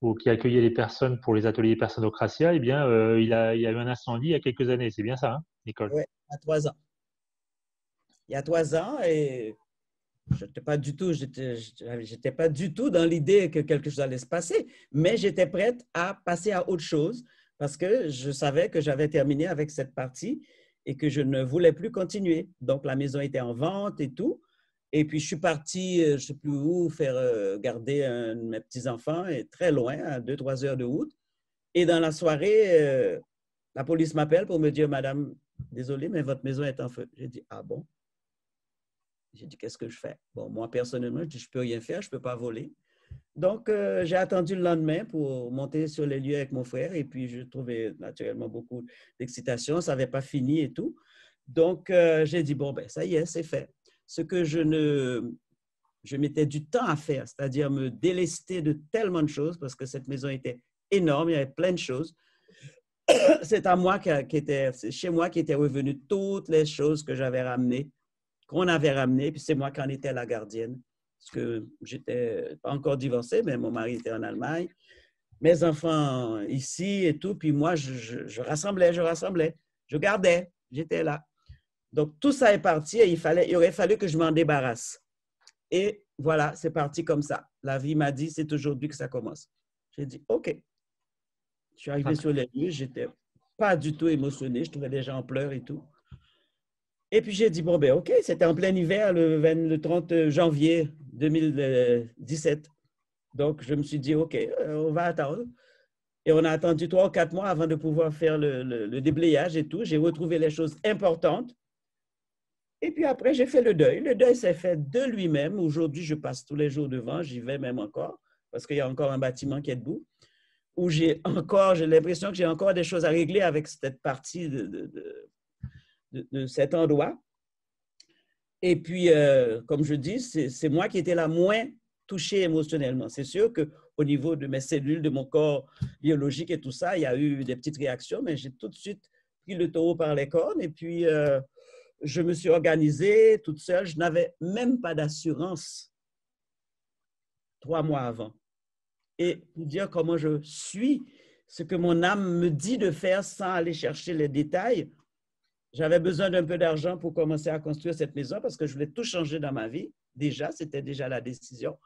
ou qui accueillait les personnes pour les ateliers Personocratia, eh bien, il y a eu un incendie il y a quelques années. C'est bien ça, hein, Nicole? Oui, à 3 ans. Il y a 3 ans, et je n'étais pas du tout, j'étais pas du tout dans l'idée que quelque chose allait se passer, mais j'étais prête à passer à autre chose parce que je savais que j'avais terminé avec cette partie et que je ne voulais plus continuer. Donc, la maison était en vente et tout. Et puis, je suis partie, je ne sais plus où, faire garder un de mes petits-enfants, et très loin, à 2-3 heures de route. Et dans la soirée, la police m'appelle pour me dire, Madame, désolée, mais votre maison est en feu. J'ai dit, ah bon? J'ai dit, qu'est-ce que je fais? Bon, moi, personnellement, je dis, je ne peux rien faire, je ne peux pas voler. Donc, j'ai attendu le lendemain pour monter sur les lieux avec mon frère et puis je trouvais naturellement beaucoup d'excitation. Ça n'avait pas fini et tout. Donc, j'ai dit, bon, ben, ça y est, c'est fait. Ce que je mettais du temps à faire, c'est-à-dire me délester de tellement de choses parce que cette maison était énorme, il y avait plein de choses. C'est à moi c'est chez moi qui étaient revenues toutes les choses que j'avais ramenées, qu'on avait ramenées, puis c'est moi qui en étais la gardienne. Parce que j'étais pas encore divorcée, mais mon mari était en Allemagne, mes enfants ici et tout, puis moi, je rassemblais, je gardais, j'étais là. Donc, tout ça est parti et il aurait fallu que je m'en débarrasse. Et voilà, c'est parti comme ça. La vie m'a dit, c'est aujourd'hui que ça commence. J'ai dit, OK. Je suis arrivé sur les lieux, je n'étais pas du tout émotionné, je trouvais des gens en pleurs et tout. Et puis j'ai dit, bon, ben OK, c'était en plein hiver, le 30 janvier 2017. Donc, je me suis dit, OK, on va attendre. Et on a attendu 3 ou 4 mois avant de pouvoir faire le déblayage et tout. J'ai retrouvé les choses importantes. Et puis après, j'ai fait le deuil. Le deuil s'est fait de lui-même. Aujourd'hui, je passe tous les jours devant, j'y vais même encore, parce qu'il y a encore un bâtiment qui est debout, où j'ai l'impression que j'ai encore des choses à régler avec cette partie de cet endroit. Et puis, comme je dis, c'est moi qui étais la moins touchée émotionnellement. C'est sûr qu'au niveau de mes cellules, de mon corps biologique et tout ça, il y a eu des petites réactions, mais j'ai tout de suite pris le taureau par les cornes et puis je me suis organisée toute seule. Je n'avais même pas d'assurance 3 mois avant. Et pour dire comment je suis, ce que mon âme me dit de faire sans aller chercher les détails, j'avais besoin d'un peu d'argent pour commencer à construire cette maison parce que je voulais tout changer dans ma vie. Déjà, c'était déjà la décision.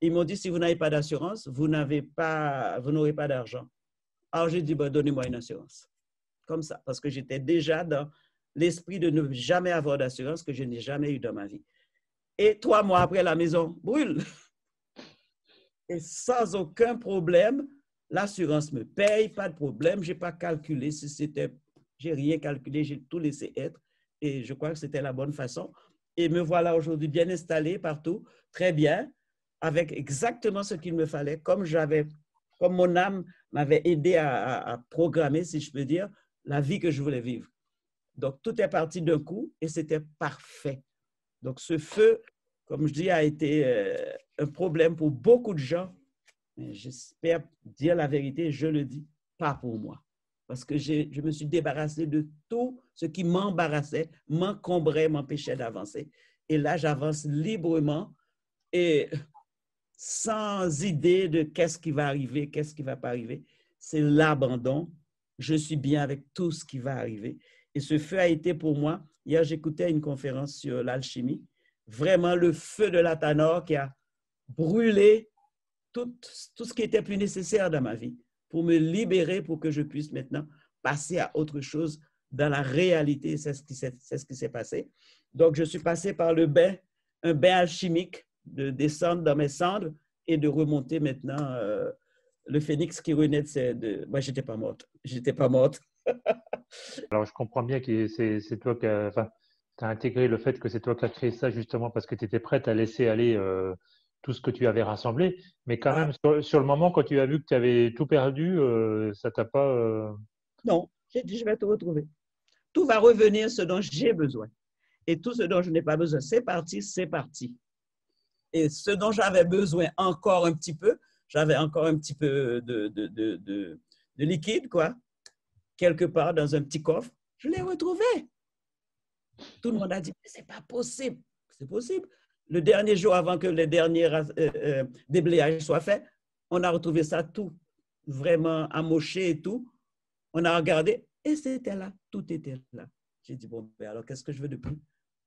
Ils m'ont dit, si vous n'avez pas d'assurance, vous n'aurez pas d'argent. Alors, j'ai dit, donnez-moi une assurance. Comme ça, parce que j'étais déjà dans l'esprit de ne jamais avoir d'assurance que je n'ai jamais eu dans ma vie. Et 3 mois après, la maison brûle. Et sans aucun problème, l'assurance me paye, pas de problème. Je n'ai pas calculé si c'était... J'ai rien calculé, j'ai tout laissé être et je crois que c'était la bonne façon. Et me voilà aujourd'hui bien installé partout, très bien, avec exactement ce qu'il me fallait, comme mon âme m'avait aidé à programmer, si je peux dire, la vie que je voulais vivre. Donc, tout est parti d'un coup et c'était parfait. Donc, ce feu, comme je dis, a été un problème pour beaucoup de gens. Mais j'espère dire la vérité, je le dis, pas pour moi. Parce que je me suis débarrassée de tout ce qui m'embarrassait, m'encombrait, m'empêchait d'avancer. Et là, j'avance librement et sans idée de qu'est-ce qui va arriver, qu'est-ce qui ne va pas arriver. C'est l'abandon. Je suis bien avec tout ce qui va arriver. Et ce feu a été pour moi, hier j'écoutais une conférence sur l'alchimie, vraiment le feu de la Tanor qui a brûlé tout ce qui était plus nécessaire dans ma vie pour me libérer, pour que je puisse maintenant passer à autre chose dans la réalité. C'est ce qui s'est passé. Donc, je suis passé par un bain alchimique, de descendre dans mes cendres et de remonter maintenant le phénix qui renaît Moi, je n'étais pas morte. Je n'étais pas morte. Alors, je comprends bien que c'est toi qui as intégré le fait que c'est toi qui as créé ça justement parce que tu étais prête à laisser aller tout ce que tu avais rassemblé. Mais quand même, sur le moment, quand tu as vu que tu avais tout perdu, ça t'a pas… Non, j'ai dit, je vais te retrouver. Tout va revenir ce dont j'ai besoin. Et tout ce dont je n'ai pas besoin, c'est parti, c'est parti. Et ce dont j'avais besoin encore un petit peu, j'avais encore un petit peu de liquide, quoi, quelque part dans un petit coffre, je l'ai retrouvé. Tout le monde a dit, mais c'est pas possible. C'est possible. Le dernier jour avant que les derniers déblayages soient faits, on a retrouvé ça tout, vraiment amoché et tout. On a regardé et c'était là, tout était là. J'ai dit, bon, ben alors qu'est-ce que je veux de plus?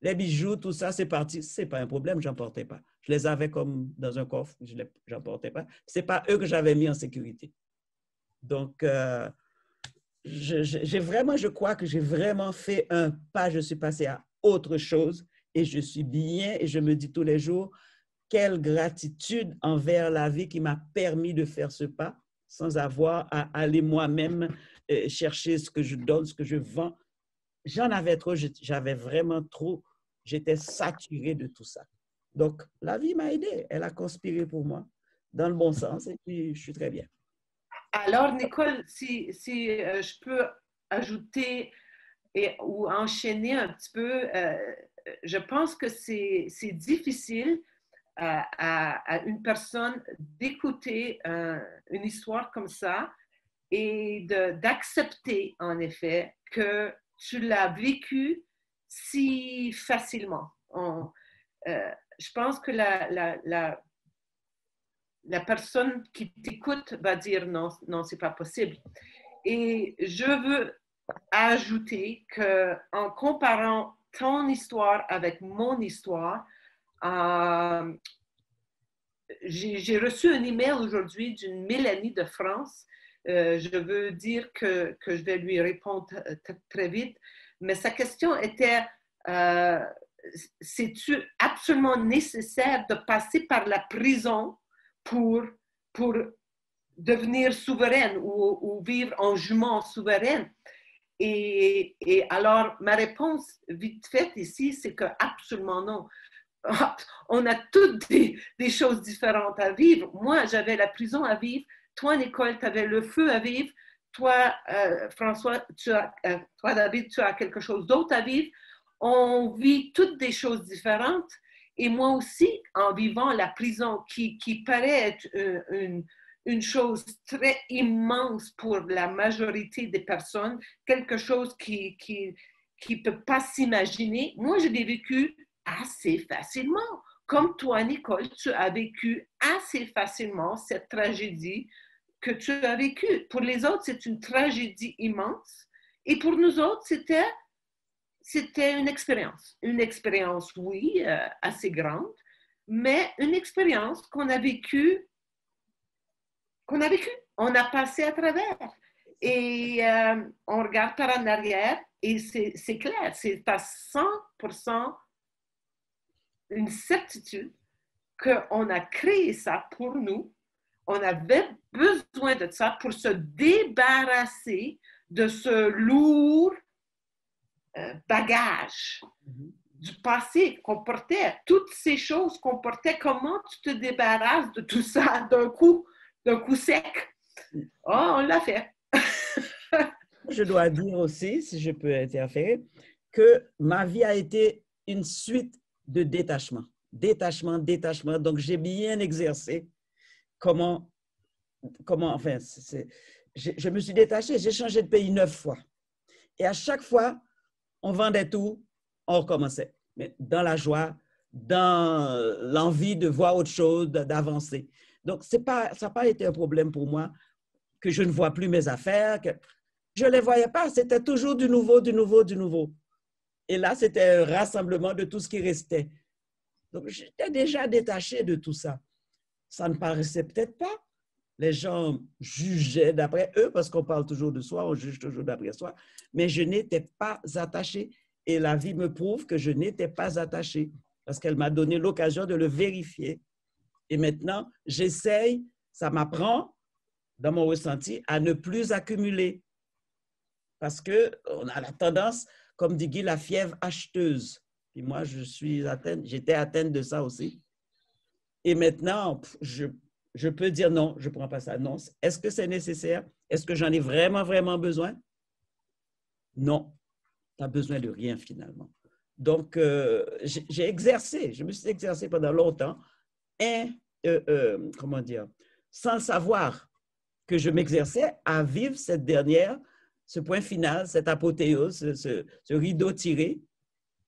Les bijoux, tout ça, c'est parti. Ce n'est pas un problème, je n'en portais pas. Je les avais comme dans un coffre, je n'en portais pas. Ce n'est pas eux que j'avais mis en sécurité. Donc, je crois que j'ai vraiment fait un pas, je suis passé à autre chose et je suis bien et je me dis tous les jours, quelle gratitude envers la vie qui m'a permis de faire ce pas sans avoir à aller moi-même chercher ce que je donne, ce que je vends. J'en avais trop, j'avais vraiment trop, j'étais saturée de tout ça. Donc, la vie m'a aidée, elle a conspiré pour moi dans le bon sens et puis je suis très bien. Alors, Nicole, si je peux ajouter ou enchaîner un petit peu, je pense que c'est difficile à une personne d'écouter une histoire comme ça et d'accepter, en effet, que tu l'as vécu si facilement. Je pense que la personne qui t'écoute va dire non, non, c'est pas possible. Et je veux ajouter qu'en comparant ton histoire avec mon histoire, j'ai reçu un email aujourd'hui d'une Mélanie de France. Je veux dire que je vais lui répondre très vite, mais sa question était c'est-tu absolument nécessaire de passer par la prison pour devenir souveraine ou vivre en jument souveraine? Et alors, ma réponse vite faite ici, c'est que absolument non. On a toutes des choses différentes à vivre. Moi, j'avais la prison à vivre. Toi, Nicole, tu avais le feu à vivre. Toi, François, toi, David, tu as quelque chose d'autre à vivre. On vit toutes des choses différentes. Et moi aussi, en vivant la prison, qui paraît être une chose très immense pour la majorité des personnes, quelque chose qui ne peut pas s'imaginer, moi, je l'ai vécu assez facilement. Comme toi, Nicole, tu as vécu assez facilement cette tragédie que tu as vécue. Pour les autres, c'est une tragédie immense. Et pour nous autres, c'était une expérience. Une expérience, oui, assez grande, mais une expérience qu'on a vécue. On a passé à travers. Et on regarde par en arrière et c'est clair, c'est à 100% une certitude qu'on a créé ça pour nous. On avait besoin de ça pour se débarrasser de ce lourd bagage du passé qu'on portait. Toutes ces choses qu'on portait, comment tu te débarrasses de tout ça d'un coup sec? Oh, on l'a fait. Je dois dire aussi, si je peux interférer, que ma vie a été une suite de détachement. Détachement. Donc, j'ai bien exercé comment enfin, je me suis détachée, j'ai changé de pays 9 fois. Et à chaque fois, on vendait tout, on recommençait. Mais dans la joie, dans l'envie de voir autre chose, d'avancer. Donc, ça n'a pas été un problème pour moi que je ne vois plus mes affaires, que je ne les voyais pas. C'était toujours du nouveau. Et là, c'était un rassemblement de tout ce qui restait. Donc, j'étais déjà détachée de tout ça. Ça ne paraissait peut-être pas. Les gens jugeaient d'après eux, parce qu'on parle toujours de soi, on juge toujours d'après soi, mais je n'étais pas attachée. Et la vie me prouve que je n'étais pas attachée, parce qu'elle m'a donné l'occasion de le vérifier. Et maintenant, j'essaye, ça m'apprend, dans mon ressenti, à ne plus accumuler. Parce qu'on a la tendance, comme dit Guy, la fièvre acheteuse. Et moi, j'étais atteinte de ça aussi. Et maintenant, je peux dire non, je ne prends pas ça. Non. Est-ce que c'est nécessaire? Est-ce que j'en ai vraiment, vraiment besoin? Non. Tu n'as besoin de rien finalement. Donc, j'ai exercé, je me suis exercé pendant longtemps, comment dire, sans savoir que je m'exerçais à vivre ce point final, cette apothéose, ce rideau tiré,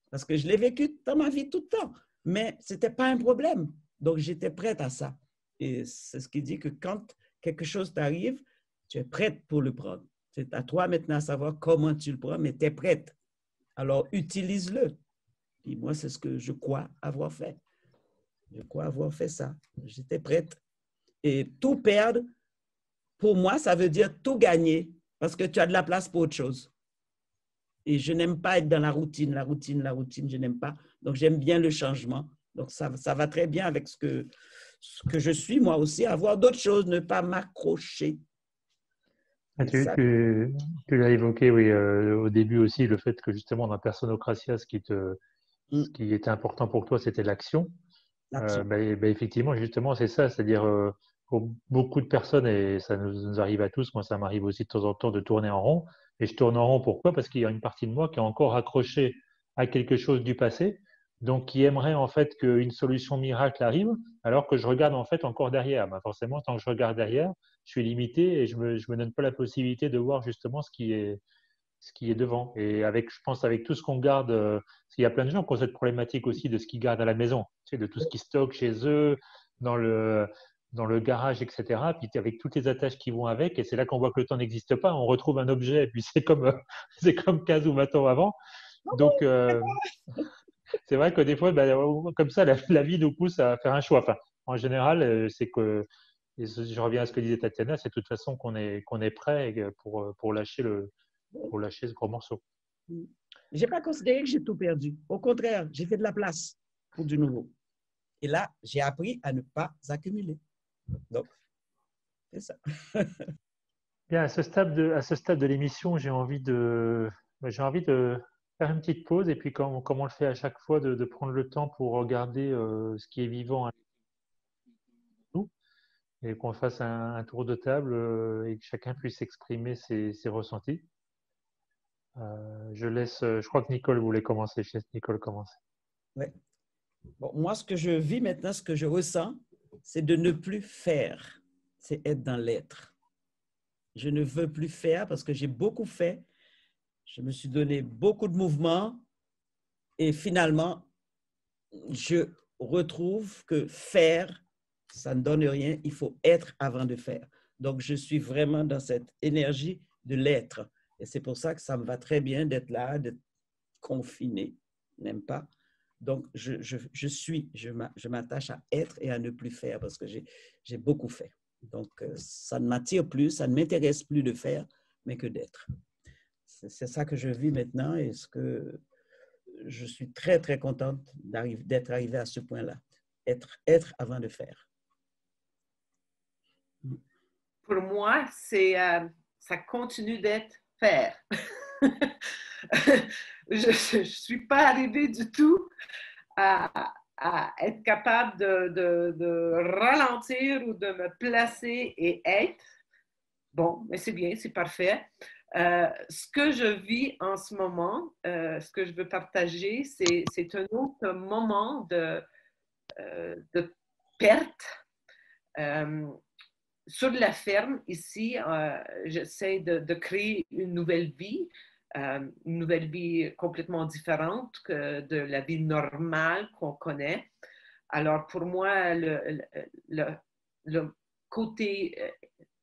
parce que je l'ai vécu dans ma vie tout le temps, mais ce n'était pas un problème. Donc, j'étais prête à ça. Et c'est ce qui dit que quand quelque chose t'arrive, tu es prête pour le prendre. C'est à toi maintenant à savoir comment tu le prends, mais tu es prête. Alors, utilise-le. Et moi, c'est ce que je crois avoir fait. Je crois avoir fait ça. J'étais prête. Et tout perdre, pour moi, ça veut dire tout gagner, parce que tu as de la place pour autre chose. Et je n'aime pas être dans la routine, je n'aime pas. Donc, j'aime bien le changement. Donc, ça va très bien avec ce que je suis, moi aussi, avoir d'autres choses, ne pas m'accrocher. Tu l'as évoqué, oui, au début aussi, le fait que justement dans Personocratia, ce qui était important pour toi, c'était l'action. Effectivement, justement, c'est ça, c'est-à-dire pour beaucoup de personnes, et ça nous arrive à tous, moi ça m'arrive aussi de temps en temps de tourner en rond, et je tourne en rond pourquoi? Parce qu'il y a une partie de moi qui est encore accrochée à quelque chose du passé, donc qui aimerait en fait qu'une solution miracle arrive, alors que je regarde en fait encore derrière. Forcément, tant que je regarde derrière, je suis limité et je me donne pas la possibilité de voir justement ce qui est devant. Et je pense avec tout ce qu'on garde, parce qu'il y a plein de gens qui ont cette problématique aussi de ce qu'ils gardent à la maison, tu sais, de tout ce qu'ils stockent chez eux, dans le garage, etc. Puis avec toutes les attaches qui vont avec, et c'est là qu'on voit que le temps n'existe pas. On retrouve un objet, et puis c'est comme 15 ou 20 ans avant. Donc, c'est vrai que des fois, comme ça, la vie nous pousse à faire un choix. Enfin, en général, c'est que, et je reviens à ce que disait Tatiana, c'est de toute façon qu'on est prêt pour lâcher ce gros morceau. Je n'ai pas considéré que j'ai tout perdu. Au contraire, j'ai fait de la place pour du nouveau. Et là, j'ai appris à ne pas accumuler. Donc, c'est ça. Bien, à ce stade de l'émission, j'ai envie de faire une petite pause et puis comme on le fait à chaque fois, de prendre le temps pour regarder ce qui est vivant à nous et qu'on fasse un tour de table et que chacun puisse exprimer ses ressentis. Je crois que Nicole voulait commencer. Je laisse Nicole commencer. Ouais. Bon, moi, ce que je vis maintenant, ce que je ressens, c'est de ne plus faire. C'est être dans l'être. Je ne veux plus faire parce que j'ai beaucoup fait. Je me suis donné beaucoup de mouvements et finalement, je retrouve que faire, ça ne donne rien. Il faut être avant de faire. Donc, je suis vraiment dans cette énergie de l'être. Et c'est pour ça que ça me va très bien d'être là, d'être confiné. Je n'aime pas. Donc, je m'attache à être et à ne plus faire parce que j'ai beaucoup fait. Donc, ça ne m'attire plus, ça ne m'intéresse plus de faire, mais que d'être. C'est ça que je vis maintenant et ce que je suis très, très contente d'être arrivée à ce point-là. Être avant de faire. Pour moi, ça continue d'être faire. Je ne suis pas arrivée du tout à être capable de ralentir ou de me placer et être. Bon, mais c'est bien, c'est parfait. Ce que je vis en ce moment, ce que je veux partager, c'est un autre moment de perte. Sur la ferme, ici, j'essaie de créer une nouvelle vie complètement différente que de la vie normale qu'on connaît. Alors, pour moi, le côté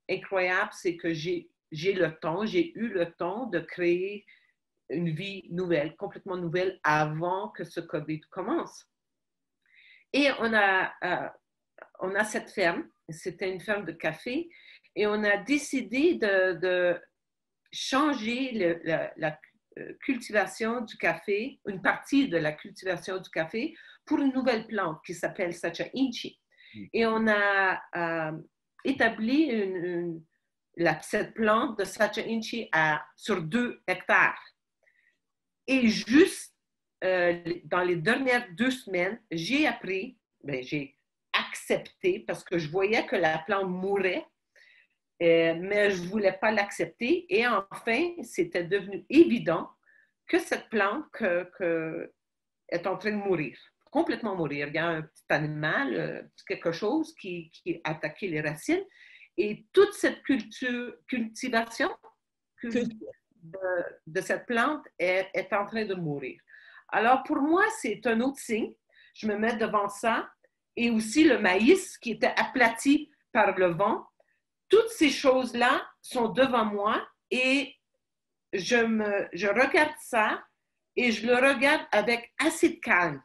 incroyable, c'est que j'ai eu le temps de créer une vie nouvelle, complètement nouvelle, avant que ce COVID commence. Et on a cette ferme, c'était une ferme de café, et on a décidé de changer la cultivation du café, une partie de la cultivation du café, pour une nouvelle plante qui s'appelle Sacha Inchi. Et on a établi cette plante de Sacha Inchi sur 2 hectares. Et juste dans les dernières 2 semaines, j'ai appris, j'ai accepté parce que je voyais que la plante mourait, mais je ne voulais pas l'accepter. Et enfin, c'était devenu évident que cette plante est en train de mourir, complètement mourir. Il y a un petit animal, quelque chose qui a attaqué les racines. Et toute cette cultivation de cette plante est en train de mourir. Alors, pour moi, c'est un autre signe. Je me mets devant ça. Et aussi le maïs qui était aplati par le vent. Toutes ces choses-là sont devant moi et je regarde ça et je le regarde avec assez de calme,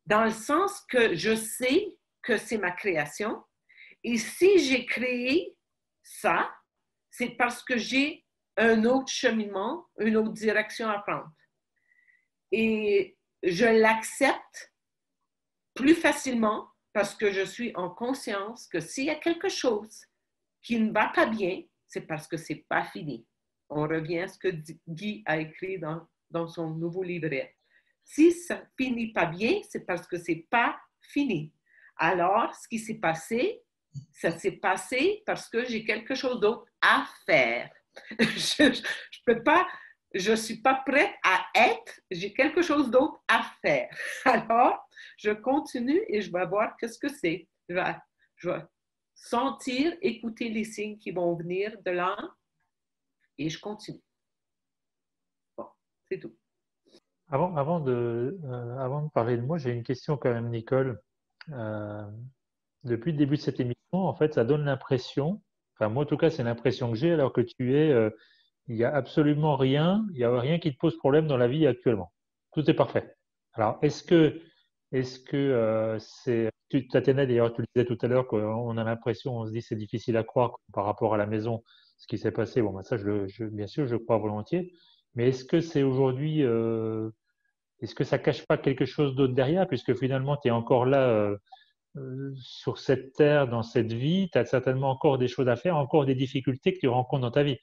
dans le sens que je sais que c'est ma création. Et si j'ai créé ça, c'est parce que j'ai un autre cheminement, une autre direction à prendre. Et je l'accepte plus facilement parce que je suis en conscience que s'il y a quelque chose qui ne va pas bien, c'est parce que ce n'est pas fini. On revient à ce que Guy a écrit dans son nouveau livret. Si ça ne finit pas bien, c'est parce que ce n'est pas fini. Alors, ce qui s'est passé, ça s'est passé parce que j'ai quelque chose d'autre à faire. Je ne suis pas prête à être, j'ai quelque chose d'autre à faire. Alors, je continue et je vais voir qu'est-ce que c'est. Je vais sentir, écouter les signes qui vont venir de là et je continue. Bon, c'est tout. Avant de parler de moi, j'ai une question quand même, Nicole. Depuis le début de cette émission, en fait, ça donne l'impression, enfin moi en tout cas, c'est l'impression que j'ai, alors que il n'y a absolument rien, il n'y a rien qui te pose problème dans la vie actuellement. Tout est parfait. Alors, Tatiana, d'ailleurs, tu le disais tout à l'heure, qu'on a l'impression, on se dit c'est difficile à croire par rapport à la maison, ce qui s'est passé. Bon, ben ça, bien sûr, je crois volontiers. Mais est-ce que c'est aujourd'hui, est-ce que ça cache pas quelque chose d'autre derrière, puisque finalement, tu es encore là sur cette terre, dans cette vie, tu as certainement encore des choses à faire, encore des difficultés que tu rencontres dans ta vie.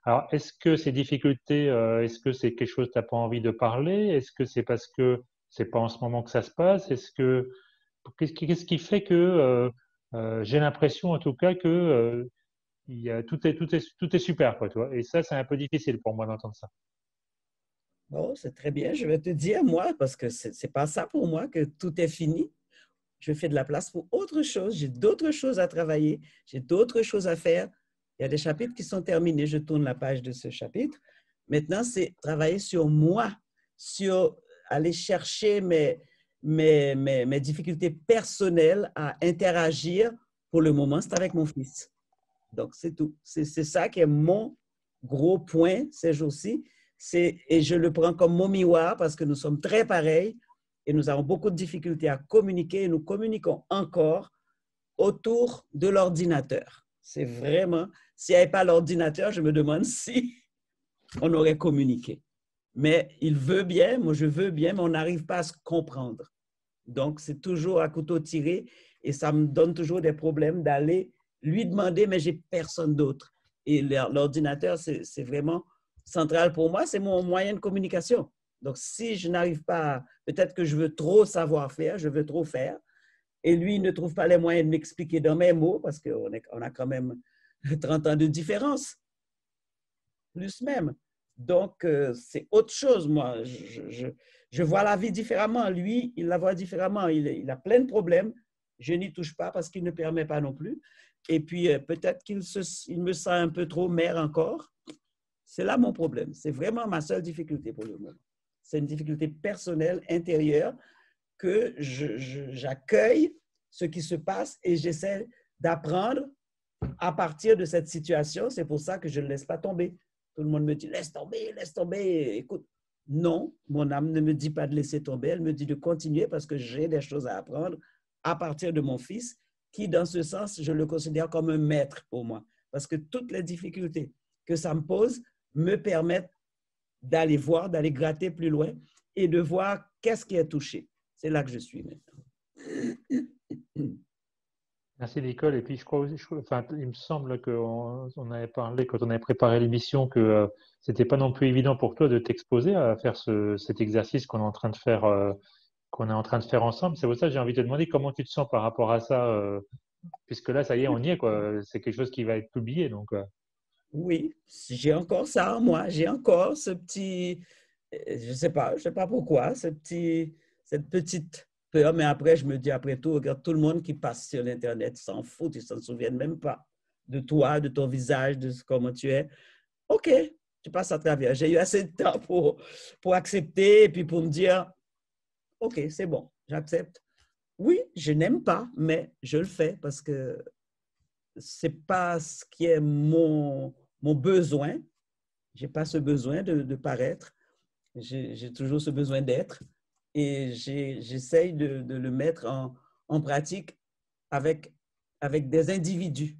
Alors, est-ce que ces difficultés, est-ce que c'est quelque chose que tu n'as pas envie de parler? Est-ce que c'est parce que c'est pas en ce moment que ça se passe? Qu'est-ce qui fait que j'ai l'impression en tout cas que tout est super, quoi, toi. Et ça, c'est un peu difficile pour moi d'entendre ça. Bon, c'est très bien. Je vais te dire, moi, parce que ce n'est pas ça pour moi que tout est fini. Je fais de la place pour autre chose. J'ai d'autres choses à travailler. J'ai d'autres choses à faire. Il y a des chapitres qui sont terminés. Je tourne la page de ce chapitre. Maintenant, c'est travailler sur moi, sur aller chercher mes difficultés personnelles à interagir. Pour le moment, c'est avec mon fils. Donc, c'est tout. C'est ça qui est mon gros point ces jours-ci. Et je le prends comme mon miroir parce que nous sommes très pareils et nous avons beaucoup de difficultés à communiquer et nous communiquons encore autour de l'ordinateur. C'est vraiment, s'il n'y avait pas l'ordinateur, je me demande si on aurait communiqué. Mais il veut bien, moi je veux bien, mais on n'arrive pas à se comprendre. Donc, c'est toujours à couteau tiré et ça me donne toujours des problèmes d'aller lui demander, mais j'ai personne d'autre. Et l'ordinateur, c'est vraiment central pour moi, c'est mon moyen de communication. Donc, si je n'arrive pas, peut-être que je veux trop savoir faire, je veux trop faire, et lui, il ne trouve pas les moyens de m'expliquer dans mes mots, parce qu'on a quand même 30 ans de différence, plus même. Donc, c'est autre chose, moi. Je vois la vie différemment. Lui, il la voit différemment. Il a plein de problèmes. Je n'y touche pas parce qu'il ne permet pas non plus. Et puis, peut-être qu'il me sent un peu trop mère encore. C'est là mon problème. C'est vraiment ma seule difficulté pour le moment. C'est une difficulté personnelle, intérieure, que j'accueille ce qui se passe et j'essaie d'apprendre à partir de cette situation. C'est pour ça que je ne laisse pas tomber. Tout le monde me dit, laisse tomber. Écoute, non, mon âme ne me dit pas de laisser tomber. Elle me dit de continuer parce que j'ai des choses à apprendre à partir de mon fils, qui, dans ce sens, je le considère comme un maître pour moi. Parce que toutes les difficultés que ça me pose me permettent d'aller voir, d'aller gratter plus loin et de voir qu'est-ce qui est touché. C'est là que je suis maintenant. Merci Nicole. Et puis je crois aussi, enfin, il me semble qu'on avait parlé quand on avait préparé l'émission que c'était pas non plus évident pour toi de t'exposer à faire cet exercice qu'on est en train de faire, ensemble. C'est pour ça que j'ai envie de te demander comment tu te sens par rapport à ça, puisque là, ça y est, on y est, quoi. C'est quelque chose qui va être publié, donc. Oui, j'ai encore ça en moi. J'ai encore ce petit, je sais pas pourquoi, cette petite peur. Mais après, je me dis, après tout, regarde tout le monde qui passe sur l'Internet, s'en fout, ils s'en souviennent même pas de toi, de ton visage, de comment tu es. OK, tu passes à travers. J'ai eu assez de temps pour accepter et puis pour me dire, OK, c'est bon, j'accepte. Oui, je n'aime pas, mais je le fais parce que c'est pas ce qui est mon besoin. J'ai pas ce besoin de paraître. J'ai toujours ce besoin d'être. Et j'essaye de le mettre en pratique avec des individus.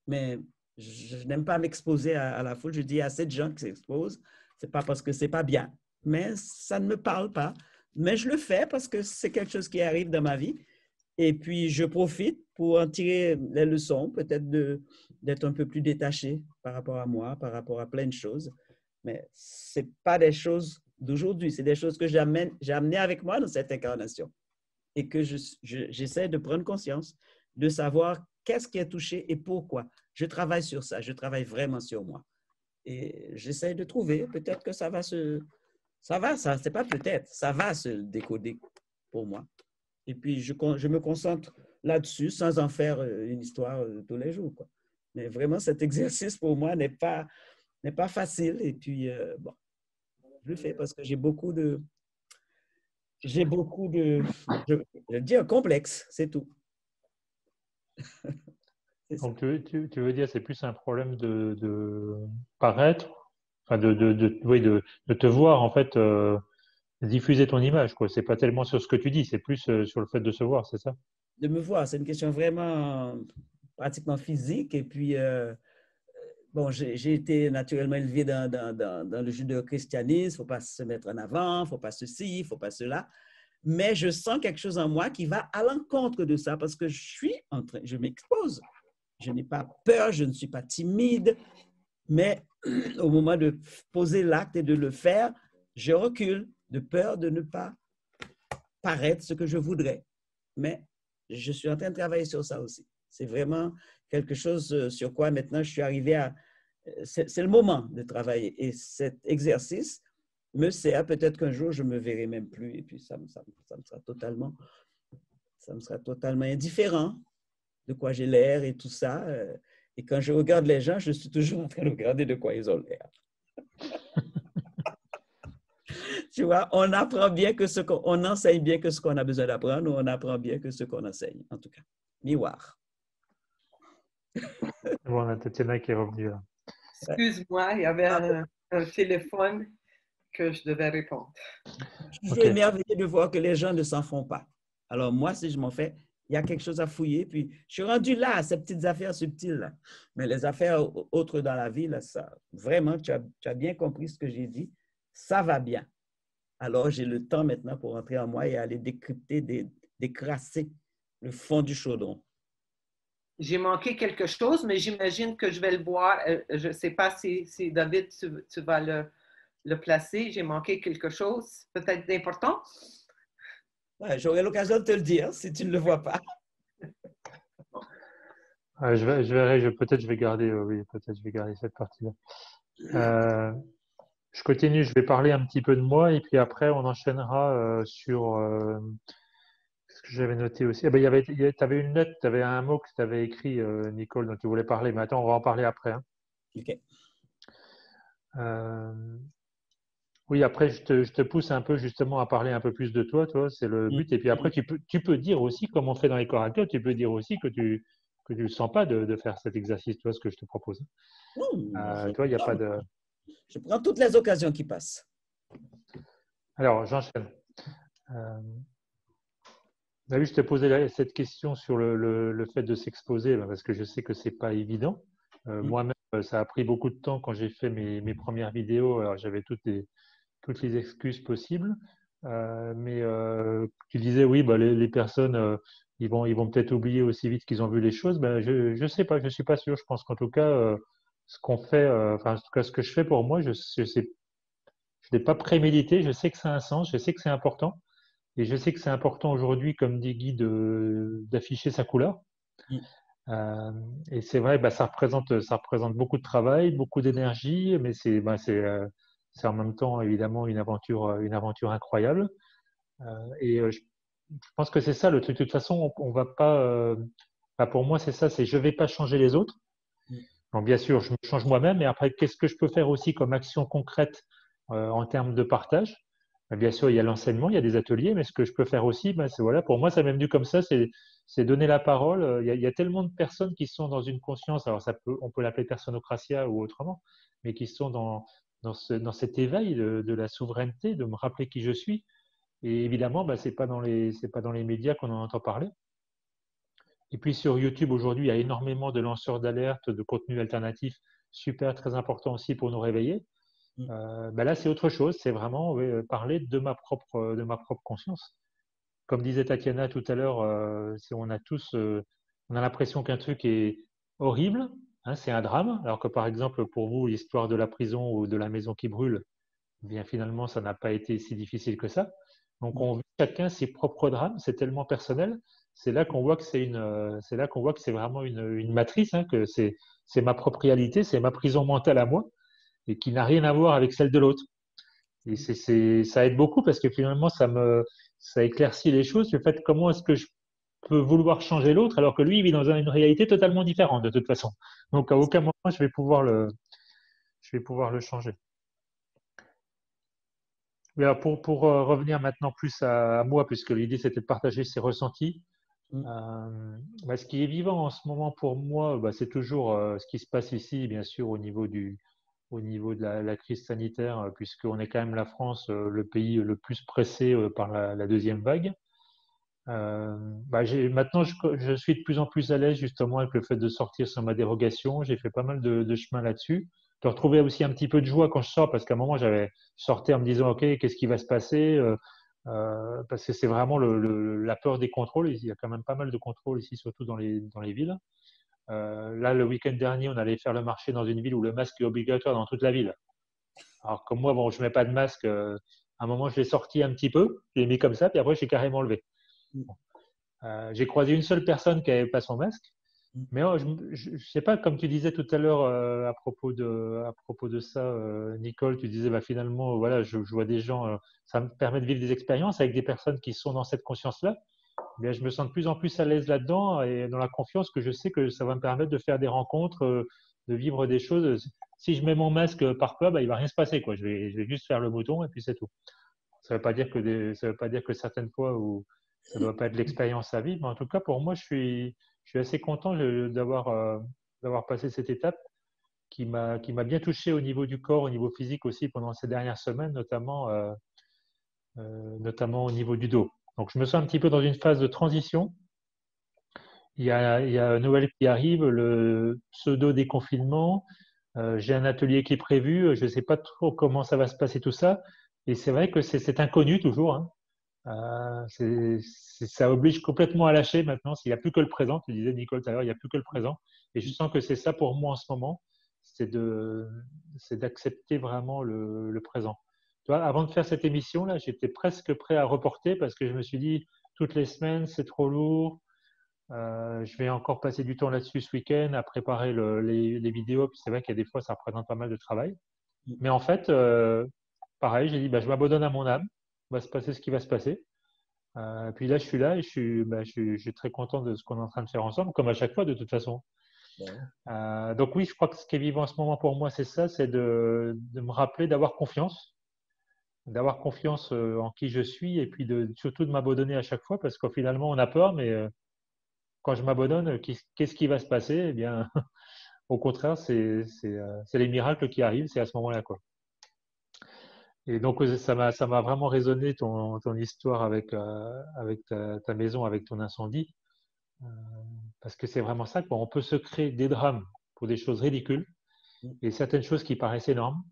Mais je n'aime pas m'exposer à la foule. Je dis à assez de gens qui s'exposent. C'est pas parce que c'est pas bien, mais ça ne me parle pas. Mais je le fais parce que c'est quelque chose qui arrive dans ma vie. Et puis, je profite pour en tirer les leçons, peut-être d'être un peu plus détaché par rapport à moi, par rapport à plein de choses. Mais ce n'est pas des choses d'aujourd'hui, c'est des choses que j'ai amenées avec moi dans cette incarnation et que j'essaie de prendre conscience, de savoir qu'est-ce qui est touché et pourquoi. Je travaille sur ça, je travaille vraiment sur moi. Et j'essaie de trouver, peut-être que ça c'est pas peut-être, ça va se décoder pour moi. Et puis, je me concentre là-dessus sans en faire une histoire tous les jours, quoi. Mais vraiment, cet exercice pour moi n'est pas facile. Et puis, bon, je le fais parce que je dis un complexe, c'est tout. C'est ça. Donc, tu veux dire, c'est plus un problème de paraître, enfin oui, de te voir, en fait, diffuser ton image, quoi. C'est pas tellement sur ce que tu dis, c'est plus sur le fait de se voir, c'est ça? De me voir, c'est une question vraiment pratiquement physique. Et puis, bon, j'ai été naturellement élevé dans le judéo-christianisme. Il ne faut pas se mettre en avant, il ne faut pas ceci, il ne faut pas cela. Mais je sens quelque chose en moi qui va à l'encontre de ça parce que je m'expose. Je n'ai pas peur, je ne suis pas timide, mais au moment de poser l'acte et de le faire, je recule de peur de ne pas paraître ce que je voudrais. Mais je suis en train de travailler sur ça aussi. C'est vraiment quelque chose sur quoi maintenant je suis arrivé à... C'est le moment de travailler. Et cet exercice me sert. Peut-être qu'un jour, je ne me verrai même plus et puis ça me sera totalement indifférent de quoi j'ai l'air et tout ça. Et quand je regarde les gens, je suis toujours en train de regarder de quoi ils ont l'air. Tu vois, on apprend bien que on enseigne bien que ce qu'on a besoin d'apprendre, ou on apprend bien que ce qu'on enseigne, en tout cas. Miroir. Bon, on a Tatiana qui est revenue là. Excuse-moi, il y avait un téléphone que je devais répondre. Je suis toujours émerveillée de voir que les gens ne s'en font pas. Alors moi, si je m'en fais, il y a quelque chose à fouiller. Puis je suis rendu là, à ces petites affaires subtiles là. Mais les affaires autres dans la vie, là, ça, vraiment, tu as bien compris ce que j'ai dit. Ça va bien. Alors j'ai le temps maintenant pour entrer en moi et aller décrypter, décrasser le fond du chaudron. J'ai manqué quelque chose, mais j'imagine que je vais le voir. Je ne sais pas si David, tu vas le placer. J'ai manqué quelque chose, peut-être d'important. Ouais, j'aurai l'occasion de te le dire si tu ne le vois pas. Je verrai, peut-être je vais garder, oui, peut-être je vais garder cette partie-là. Je continue, je vais parler un petit peu de moi et puis après on enchaînera sur ce que j'avais noté aussi. Ah ben, tu avais une note, tu avais un mot que tu avais écrit, Nicole, dont tu voulais parler, mais attends, on va en parler après. Hein. OK. Oui, après, je te pousse un peu justement à parler un peu plus de toi, c'est le but. Et puis après, tu peux dire aussi, comme on fait dans les corps actuels, tu peux dire aussi que tu ne sens pas de faire cet exercice, ce que je te propose. Il n'y a pas de... Je prends toutes les occasions qui passent. Alors, j'enchaîne. Ah oui, je t'ai posé cette question sur le fait de s'exposer, parce que je sais que c'est pas évident. Mm. Moi-même, ça a pris beaucoup de temps quand j'ai fait mes premières vidéos. Alors, j'avais toutes les excuses possibles. Mais tu disais, oui, bah, les personnes, ils vont peut-être oublier aussi vite qu'ils ont vu les choses. Ben, je sais pas, je suis pas sûr. Je pense qu'en tout cas, ce qu'on fait, enfin, en tout cas, ce que je fais pour moi, je l'ai pas prémédité. Je sais que ça a un sens. Je sais que c'est important. Et je sais que c'est important aujourd'hui, comme dit Guy, d'afficher sa couleur. Mm. Euh, et c'est vrai, bah, ça représente beaucoup de travail, beaucoup d'énergie, mais c'est en même temps évidemment une aventure incroyable. Je pense que c'est ça le truc. De toute façon, on va pas. Bah, pour moi, c'est ça. C'est je vais pas changer les autres. Mm. Donc bien sûr, je me change moi-même. Et après, qu'est-ce que je peux faire aussi comme action concrète en termes de partage? Bien sûr, il y a l'enseignement, il y a des ateliers, mais ce que je peux faire aussi, ben, c'est voilà, pour moi, ça m'est venu comme ça, c'est donner la parole. Il y a tellement de personnes qui sont dans une conscience, alors on peut l'appeler personocratia ou autrement, mais qui sont dans cet éveil de la souveraineté, de me rappeler qui je suis. Et évidemment, ben, c'est pas dans les médias qu'on en entend parler. Et puis sur YouTube aujourd'hui, il y a énormément de lanceurs d'alerte, de contenus alternatifs, super, très important aussi pour nous réveiller. Mm. Ben là, c'est autre chose, c'est vraiment parler de ma propre conscience. Comme disait Tatiana tout à l'heure, on a tous, on a l'impression qu'un truc est horrible, hein, c'est un drame, alors que par exemple pour vous, l'histoire de la prison ou de la maison qui brûle, eh bien finalement, ça n'a pas été si difficile que ça. Donc Mm. on vit chacun ses propres drames, c'est tellement personnel. C'est là qu'on voit que c'est là qu'on voit que c'est vraiment une matrice, hein, que c'est ma propre réalité, c'est ma prison mentale à moi et qui n'a rien à voir avec celle de l'autre. Et ça aide beaucoup parce que finalement, ça éclaircit les choses. Le fait comment est-ce que je peux vouloir changer l'autre alors que lui, il vit dans une réalité totalement différente de toute façon. Donc, à aucun moment, je vais pouvoir le changer. Mais alors, pour revenir maintenant plus à moi, puisque l'idée c'était de partager ses ressentis, Mm. ce qui est vivant en ce moment pour moi, bah, c'est toujours ce qui se passe ici, bien sûr, au niveau de la crise sanitaire, puisqu'on est quand même la France, le pays le plus pressé par la deuxième vague. Maintenant, je suis de plus en plus à l'aise justement avec le fait de sortir sur ma dérogation. J'ai fait pas mal de chemin là-dessus. De retrouver aussi un petit peu de joie quand je sors, parce qu'à un moment, j'avais sorti en me disant, OK, qu'est-ce qui va se passer? Parce que c'est vraiment la peur des contrôles. Il y a quand même pas mal de contrôles ici, surtout dans les villes. Là, le week-end dernier, on allait faire le marché dans une ville où le masque est obligatoire dans toute la ville. Alors, comme moi, bon, je mets pas de masque. À un moment, je l'ai sorti un petit peu, je l'ai mis comme ça, puis après, j'ai carrément levé. Mm. J'ai croisé une seule personne qui n'avait pas son masque. Mm. Mais je sais pas, comme tu disais tout à l'heure à propos de ça, Nicole, tu disais bah, finalement, voilà, je vois des gens, ça me permet de vivre des expériences avec des personnes qui sont dans cette conscience-là. Mais je me sens de plus en plus à l'aise là-dedans et dans la confiance que je sais que ça va me permettre de faire des rencontres, de vivre des choses. Si je mets mon masque par peur, bah, il va rien se passer, quoi. Je vais juste faire le mouton et puis c'est tout. Ça veut pas dire ça veut pas dire que certaines fois où ça doit pas être l'expérience à vivre, mais en tout cas pour moi, je suis assez content d'avoir passé cette étape qui m'a bien touché au niveau du corps, au niveau physique aussi pendant ces dernières semaines, notamment au niveau du dos. Donc je me sens un petit peu dans une phase de transition. Il y a Noël qui arrive, le pseudo déconfinement. J'ai un atelier qui est prévu. Je ne sais pas trop comment ça va se passer tout ça. Et c'est vrai que c'est inconnu toujours, hein. Ça oblige complètement à lâcher maintenant. S'il n'y a plus que le présent, tu disais Nicole tout à l'heure, il n'y a plus que le présent. Et je sens que c'est ça pour moi en ce moment, c'est de, c'est d'accepter vraiment le présent. Tu vois, avant de faire cette émission là, j'étais presque prêt à reporter parce que je me suis dit toutes les semaines c'est trop lourd. Je vais encore passer du temps là-dessus ce week-end à préparer les vidéos. Puis c'est vrai qu'il y a des fois ça représente pas mal de travail. Mm. Mais en fait, pareil, j'ai dit bah, je m'abandonne à mon âme. Il va se passer ce qui va se passer. Puis là, je suis là et je suis très content de ce qu'on est en train de faire ensemble, comme à chaque fois de toute façon. Ouais. Donc oui, je crois que ce qui est vivant en ce moment pour moi, c'est ça, c'est de me rappeler d'avoir confiance en qui je suis et puis surtout de m'abandonner à chaque fois parce qu'au finalement, on a peur, mais quand je m'abandonne, qu'est-ce qui va se passer? Eh bien, au contraire, c'est les miracles qui arrivent, c'est à ce moment-là, quoi. Et donc, ça m'a vraiment résonné ton histoire avec ta maison, avec ton incendie. Euh, Parce que c'est vraiment ça, quoi. On peut se créer des drames pour des choses ridicules et certaines choses qui paraissent énormes,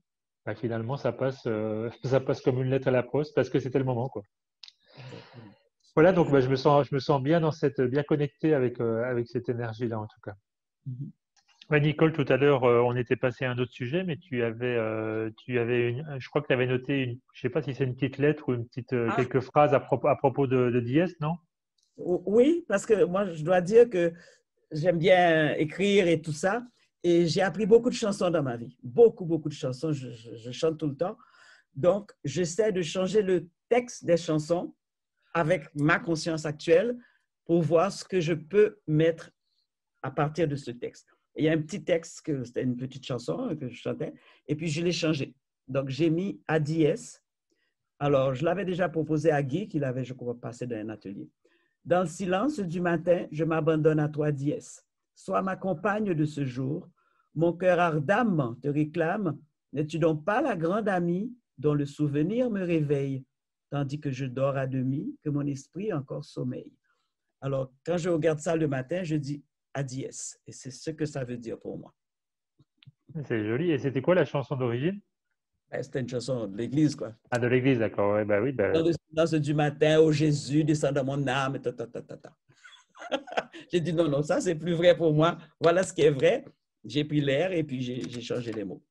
bah, finalement, ça passe comme une lettre à la poste parce que c'était le moment, quoi. Exactement. Voilà, donc bah, je me sens bien bien connecté avec cette énergie-là, en tout cas. Mhm. Ouais, Nicole, tout à l'heure, on était passé à un autre sujet, mais je crois que tu avais noté je sais pas si c'est une petite lettre ou Ah, quelques phrases à propos de Diès, non? oui, parce que moi, je dois dire que j'aime bien écrire et tout ça. Et j'ai appris beaucoup de chansons dans ma vie. Beaucoup, beaucoup de chansons. Je chante tout le temps. Donc, j'essaie de changer le texte des chansons avec ma conscience actuelle pour voir ce que je peux mettre à partir de ce texte. Et il y a un petit texte, c'était une petite chanson que je chantais, et puis je l'ai changé. Donc, j'ai mis à dièse. Alors, je l'avais déjà proposé à Guy, qui l'avait, je crois, passé dans un atelier. Dans le silence du matin, je m'abandonne à toi, dièse. Sois ma compagne de ce jour. Mon cœur ardemment te réclame. N'es-tu donc pas la grande amie dont le souvenir me réveille, tandis que je dors à demi, que mon esprit encore sommeille. Alors, quand je regarde ça le matin, je dis à dièse. Et c'est ce que ça veut dire pour moi. C'est joli. Et c'était quoi la chanson d'origine? C'était une chanson de l'église, quoi. Ah, de l'église, d'accord. Ouais, bah oui, bah, Dans le silence du matin, ô Jésus, descend dans mon âme. Ta, ta, ta, ta, ta. J'ai dit non, non, ça, c'est plus vrai pour moi. Voilà ce qui est vrai. J'ai pris l'air et puis j'ai changé les mots.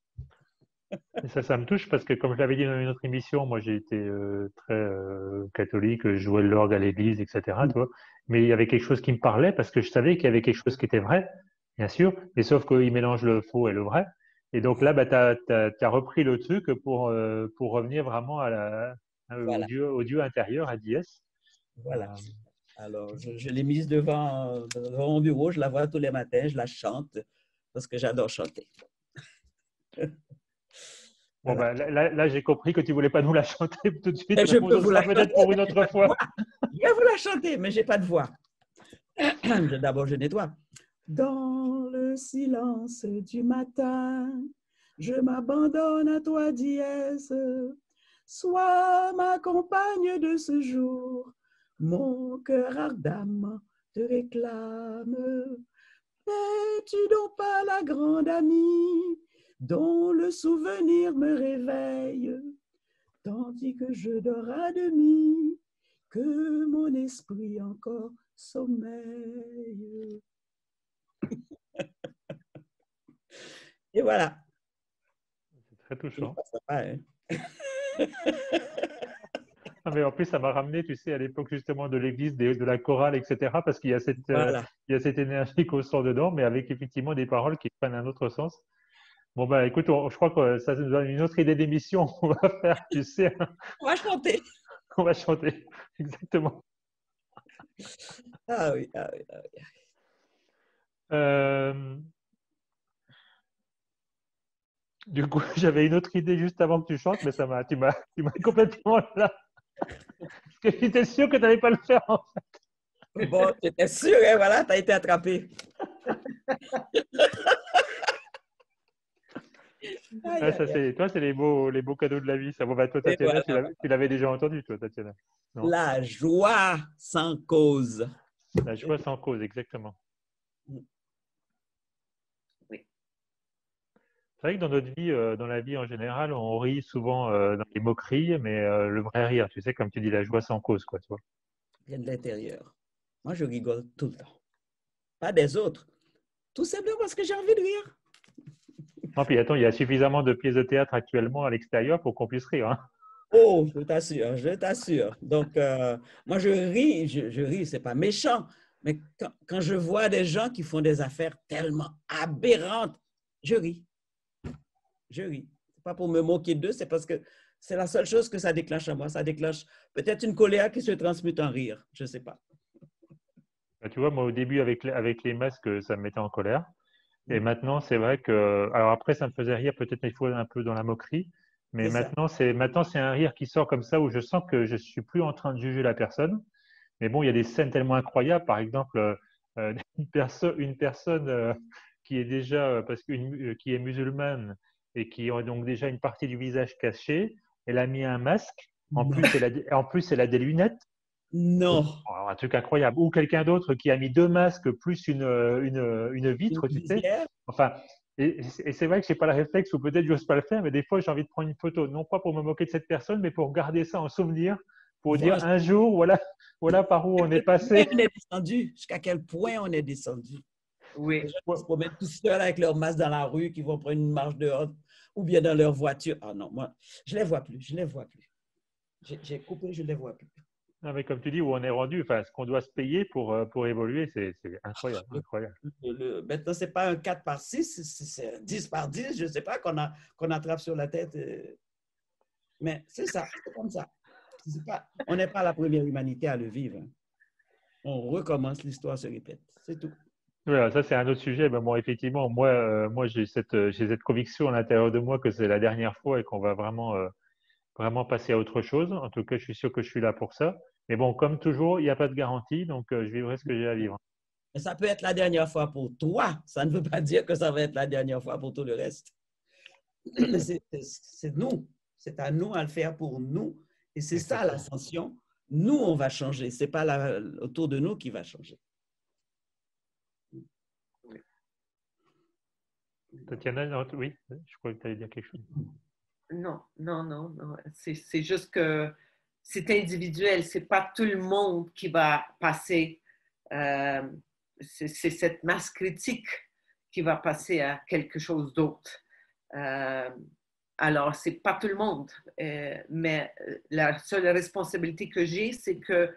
et ça me touche parce que, comme je l'avais dit dans une autre émission, moi j'ai été très catholique, je jouais de l'orgue à l'église, etc. Tu vois. Mais il y avait quelque chose qui me parlait parce que je savais qu'il y avait quelque chose qui était vrai, bien sûr, mais sauf qu'il mélange le faux et le vrai. Et donc là, bah, tu as repris le truc pour revenir vraiment Voilà, au Dieu intérieur, à Diès. voilà. Euh, Alors, je l'ai mise devant mon bureau, je la vois tous les matins, je la chante parce que j'adore chanter. Bon, Voilà. bah, là, j'ai compris que tu voulais pas nous la chanter tout de suite, Et mais je bon, peux ce vous sera la peut-être chanter, pour mais une je n'ai autre pas de fois. voix. Je vais vous la chanter, mais je n'ai pas de voix. D'abord, je nettoie. Dans le silence du matin, je m'abandonne à toi, dièse. Sois ma compagne de ce jour. Mon cœur ardemment te réclame. N'es-tu donc pas la grande amie dont le souvenir me réveille, tandis que je dors à demi, que mon esprit encore sommeille. Et voilà. C'est très Il n'est touchant. pas sympa, hein? Ah, mais en plus, ça m'a ramené, tu sais, à l'époque justement de l'église, de la chorale, etc. Parce qu'il y a Voilà. il y a cette énergie qu'on sent dedans, mais avec effectivement des paroles qui prennent un autre sens. Bon, bah écoute, je crois que ça nous donne une autre idée d'émission qu'on va faire, tu sais, On va chanter. on va chanter. Exactement. Ah oui, ah oui, ah oui. Euh, du coup, j'avais une autre idée juste avant que tu chantes, mais tu m'as complètement là. Parce que j'étais sûr que tu n'allais pas le faire, hein. Bon, j'étais sûr, hein, voilà, tu as été attrapé. Aïe, Ah, ça, aïe, aïe. toi, c'est les beaux cadeaux de la vie. Ça. Bon, bah, toi, Et Tatiana, voilà. tu l'avais déjà entendu, toi, Tatiana. Non? La joie sans cause. La joie sans cause, exactement. Oui. C'est vrai que dans notre vie, dans la vie en général, on rit souvent dans les moqueries, mais le vrai rire, tu sais, comme tu dis, la joie sans cause, quoi, tu vois. Vient de l'intérieur. Moi, je rigole tout le temps. Pas des autres. Tout simplement parce que j'ai envie de rire. Non, puis attends, il y a suffisamment de pièces de théâtre actuellement à l'extérieur pour qu'on puisse rire, hein. Oh, je t'assure, je t'assure. Donc, moi, je ris, je ris, c'est pas méchant, mais quand je vois des gens qui font des affaires tellement aberrantes, je ris, je ris. C'est pas pour me moquer d'eux, c'est parce que c'est la seule chose que ça déclenche à moi. Ça déclenche peut-être une colère qui se transmute en rire, je sais pas. Bah, tu vois, moi, au début, avec les masques, ça me mettait en colère. Et maintenant, c'est vrai que, alors après, ça me faisait rire peut-être des fois un peu dans la moquerie, mais C'est ça. maintenant c'est un rire qui sort comme ça où je sens que je suis plus en train de juger la personne. Mais bon, il y a des scènes tellement incroyables, par exemple, une personne qui est déjà, qui est musulmane et qui a donc déjà une partie du visage caché, elle a mis un masque. En Non. plus, elle a des lunettes. Non. Oh, un truc incroyable. Ou quelqu'un d'autre qui a mis deux masques plus une Une vitre, tu sais. visière? Enfin, et c'est vrai que je n'ai pas le réflexe ou peut-être j'ose pas le faire, mais des fois, j'ai envie de prendre une photo, non pas pour me moquer de cette personne, mais pour garder ça en souvenir, pour dire Voilà. un jour, voilà, voilà par où on est passé. On est descendu. Jusqu'à quel point on est descendu. Les Oui. gens qui se promènent tout seuls avec leur masque dans la rue, qui vont prendre une marche dehors ou bien dans leur voiture. Ah non, moi, je ne les vois plus. Je ne les vois plus. J'ai coupé, je ne les vois plus. Non, mais comme tu dis, où on est rendu, enfin, ce qu'on doit se payer pour évoluer, c'est incroyable, Le- incroyable. Maintenant, ce n'est pas un 4 par 6, c'est un 10 par 10, je ne sais pas, qu'on attrape sur la tête. Mais c'est ça, c'est comme ça. On n'est pas la première humanité à le vivre. On recommence, l'histoire se répète. C'est tout. Voilà, ça c'est un autre sujet. Ben, moi, effectivement, moi j'ai cette conviction à l'intérieur de moi que c'est la dernière fois et qu'on va vraiment passer à autre chose. En tout cas, je suis sûr que je suis là pour ça. Mais bon, comme toujours, il n'y a pas de garantie, donc je vivrai ce que j'ai à vivre. Mais ça peut être la dernière fois pour toi. Ça ne veut pas dire que ça va être la dernière fois pour tout le reste. C'est nous. C'est à nous à le faire pour nous. Et c'est ça Exactement. l'ascension. Nous, on va changer. Ce n'est pas autour de nous qui va changer. Tatiana, non, oui, je crois que tu allais dire quelque chose. Non, non, non, non. C'est juste que c'est individuel. C'est pas tout le monde qui va passer. euh, c'est cette masse critique qui va passer à quelque chose d'autre. Euh, alors, c'est pas tout le monde. Mais la seule responsabilité que j'ai, c'est que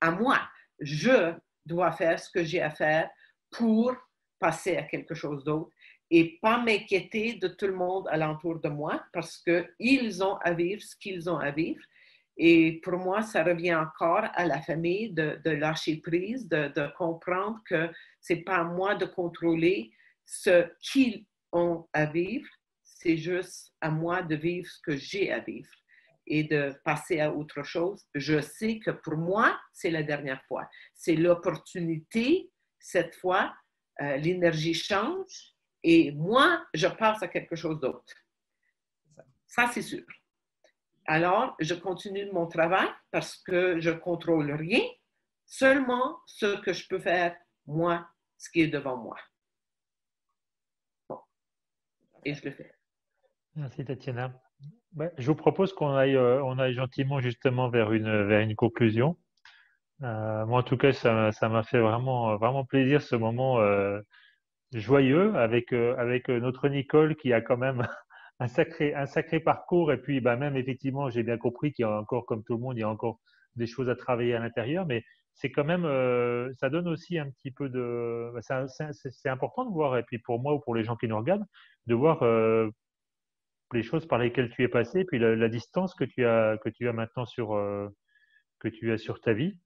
à moi, je dois faire ce que j'ai à faire pour passer à quelque chose d'autre et pas m'inquiéter de tout le monde alentour de moi parce qu'ils ont à vivre ce qu'ils ont à vivre. Et pour moi, ça revient encore à la famille de lâcher prise, de comprendre que c'est pas à moi de contrôler ce qu'ils ont à vivre, c'est juste à moi de vivre ce que j'ai à vivre et de passer à autre chose. Je sais que pour moi, c'est la dernière fois. C'est l'opportunité, cette fois, l'énergie change et moi, je passe à quelque chose d'autre. Ça, c'est sûr. Alors, je continue mon travail parce que je ne contrôle rien, seulement ce que je peux faire, moi, ce qui est devant moi. Bon, et je le fais. Merci Tatiana. Ouais, je vous propose on aille gentiment justement vers une conclusion. Moi, en tout cas, ça m'a fait vraiment plaisir ce moment joyeux avec notre Nicole qui a quand même un sacré parcours. Et puis, bah, même effectivement, j'ai bien compris qu'il y a encore, comme tout le monde, il y a encore des choses à travailler à l'intérieur. Mais c'est quand même, ça donne aussi un petit peu de. Bah, c'est important de voir, et puis pour moi ou pour les gens qui nous regardent, de voir les choses par lesquelles tu es passé, puis la distance que tu as maintenant que tu as sur ta vie.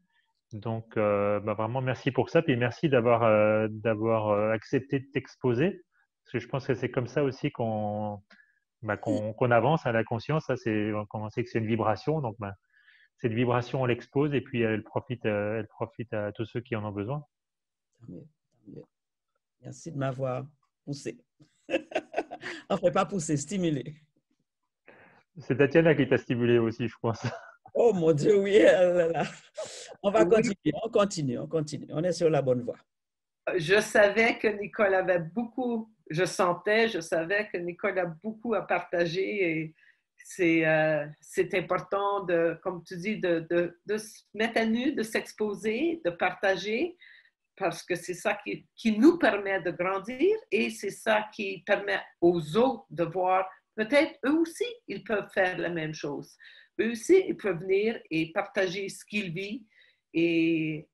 Donc, bah, vraiment, merci pour ça. Puis merci d'avoir accepté de t'exposer. Parce que je pense que c'est comme ça aussi qu'on avance à la conscience. Ça, on sait que c'est une vibration. Donc, bah, cette vibration, on l'expose et puis elle profite à tous ceux qui en ont besoin. Tant mieux, tant mieux. Merci de m'avoir poussé. Enfin, pas poussé, stimulé. C'est Tatiana qui t'a stimulé aussi, je pense. Oh mon Dieu, oui. Là, là. On va Oui, continuer, on continue, on continue. On est sur la bonne voie. je savais que Nicole avait beaucoup, je savais que Nicole a beaucoup à partager et c'est important de, comme tu dis, de se mettre à nu, de s'exposer, de partager, parce que c'est ça qui nous permet de grandir et c'est ça qui permet aux autres de voir, peut-être eux aussi, ils peuvent faire la même chose. Eux aussi, ils peuvent venir et partager ce qu'ils vivent. Et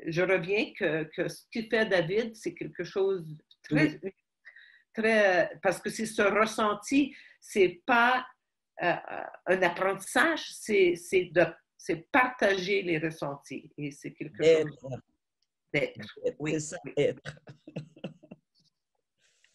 je reviens que ce qu'il fait David, c'est quelque chose de très, Oui. très, parce que c'est ce ressenti, c'est pas un apprentissage, c'est partager les ressentis. Et c'est quelque chose Être, d'être. c'est Oui, ça, oui. être.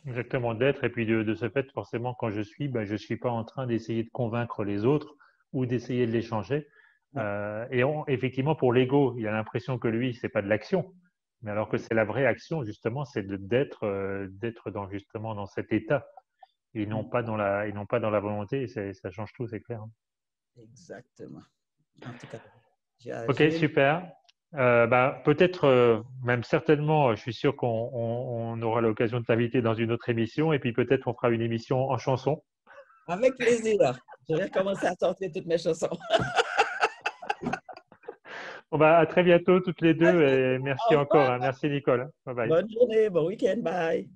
Exactement, d'être. Et puis de ce fait, forcément, quand je suis, ben, je ne suis pas en train d'essayer de convaincre les autres ou d'essayer de les changer. Non. Effectivement, pour l'ego, il a l'impression que lui, c'est pas de l'action. Mais alors que c'est la vraie action, justement, c'est d'être dans, justement, dans cet état. et non pas dans la volonté. Et ça change tout, c'est clair. Exactement. En tout cas, Ok, super. Peut-être, même certainement, je suis sûr qu'on aura l'occasion de t'inviter dans une autre émission et puis peut-être on fera une émission en chanson. avec plaisir. Je vais commencer à sortir toutes mes chansons. Bon, à très bientôt toutes les deux et merci Au encore. revoir. Hein. Merci Nicole. Bye bye. Bonne journée, bon week-end, bye.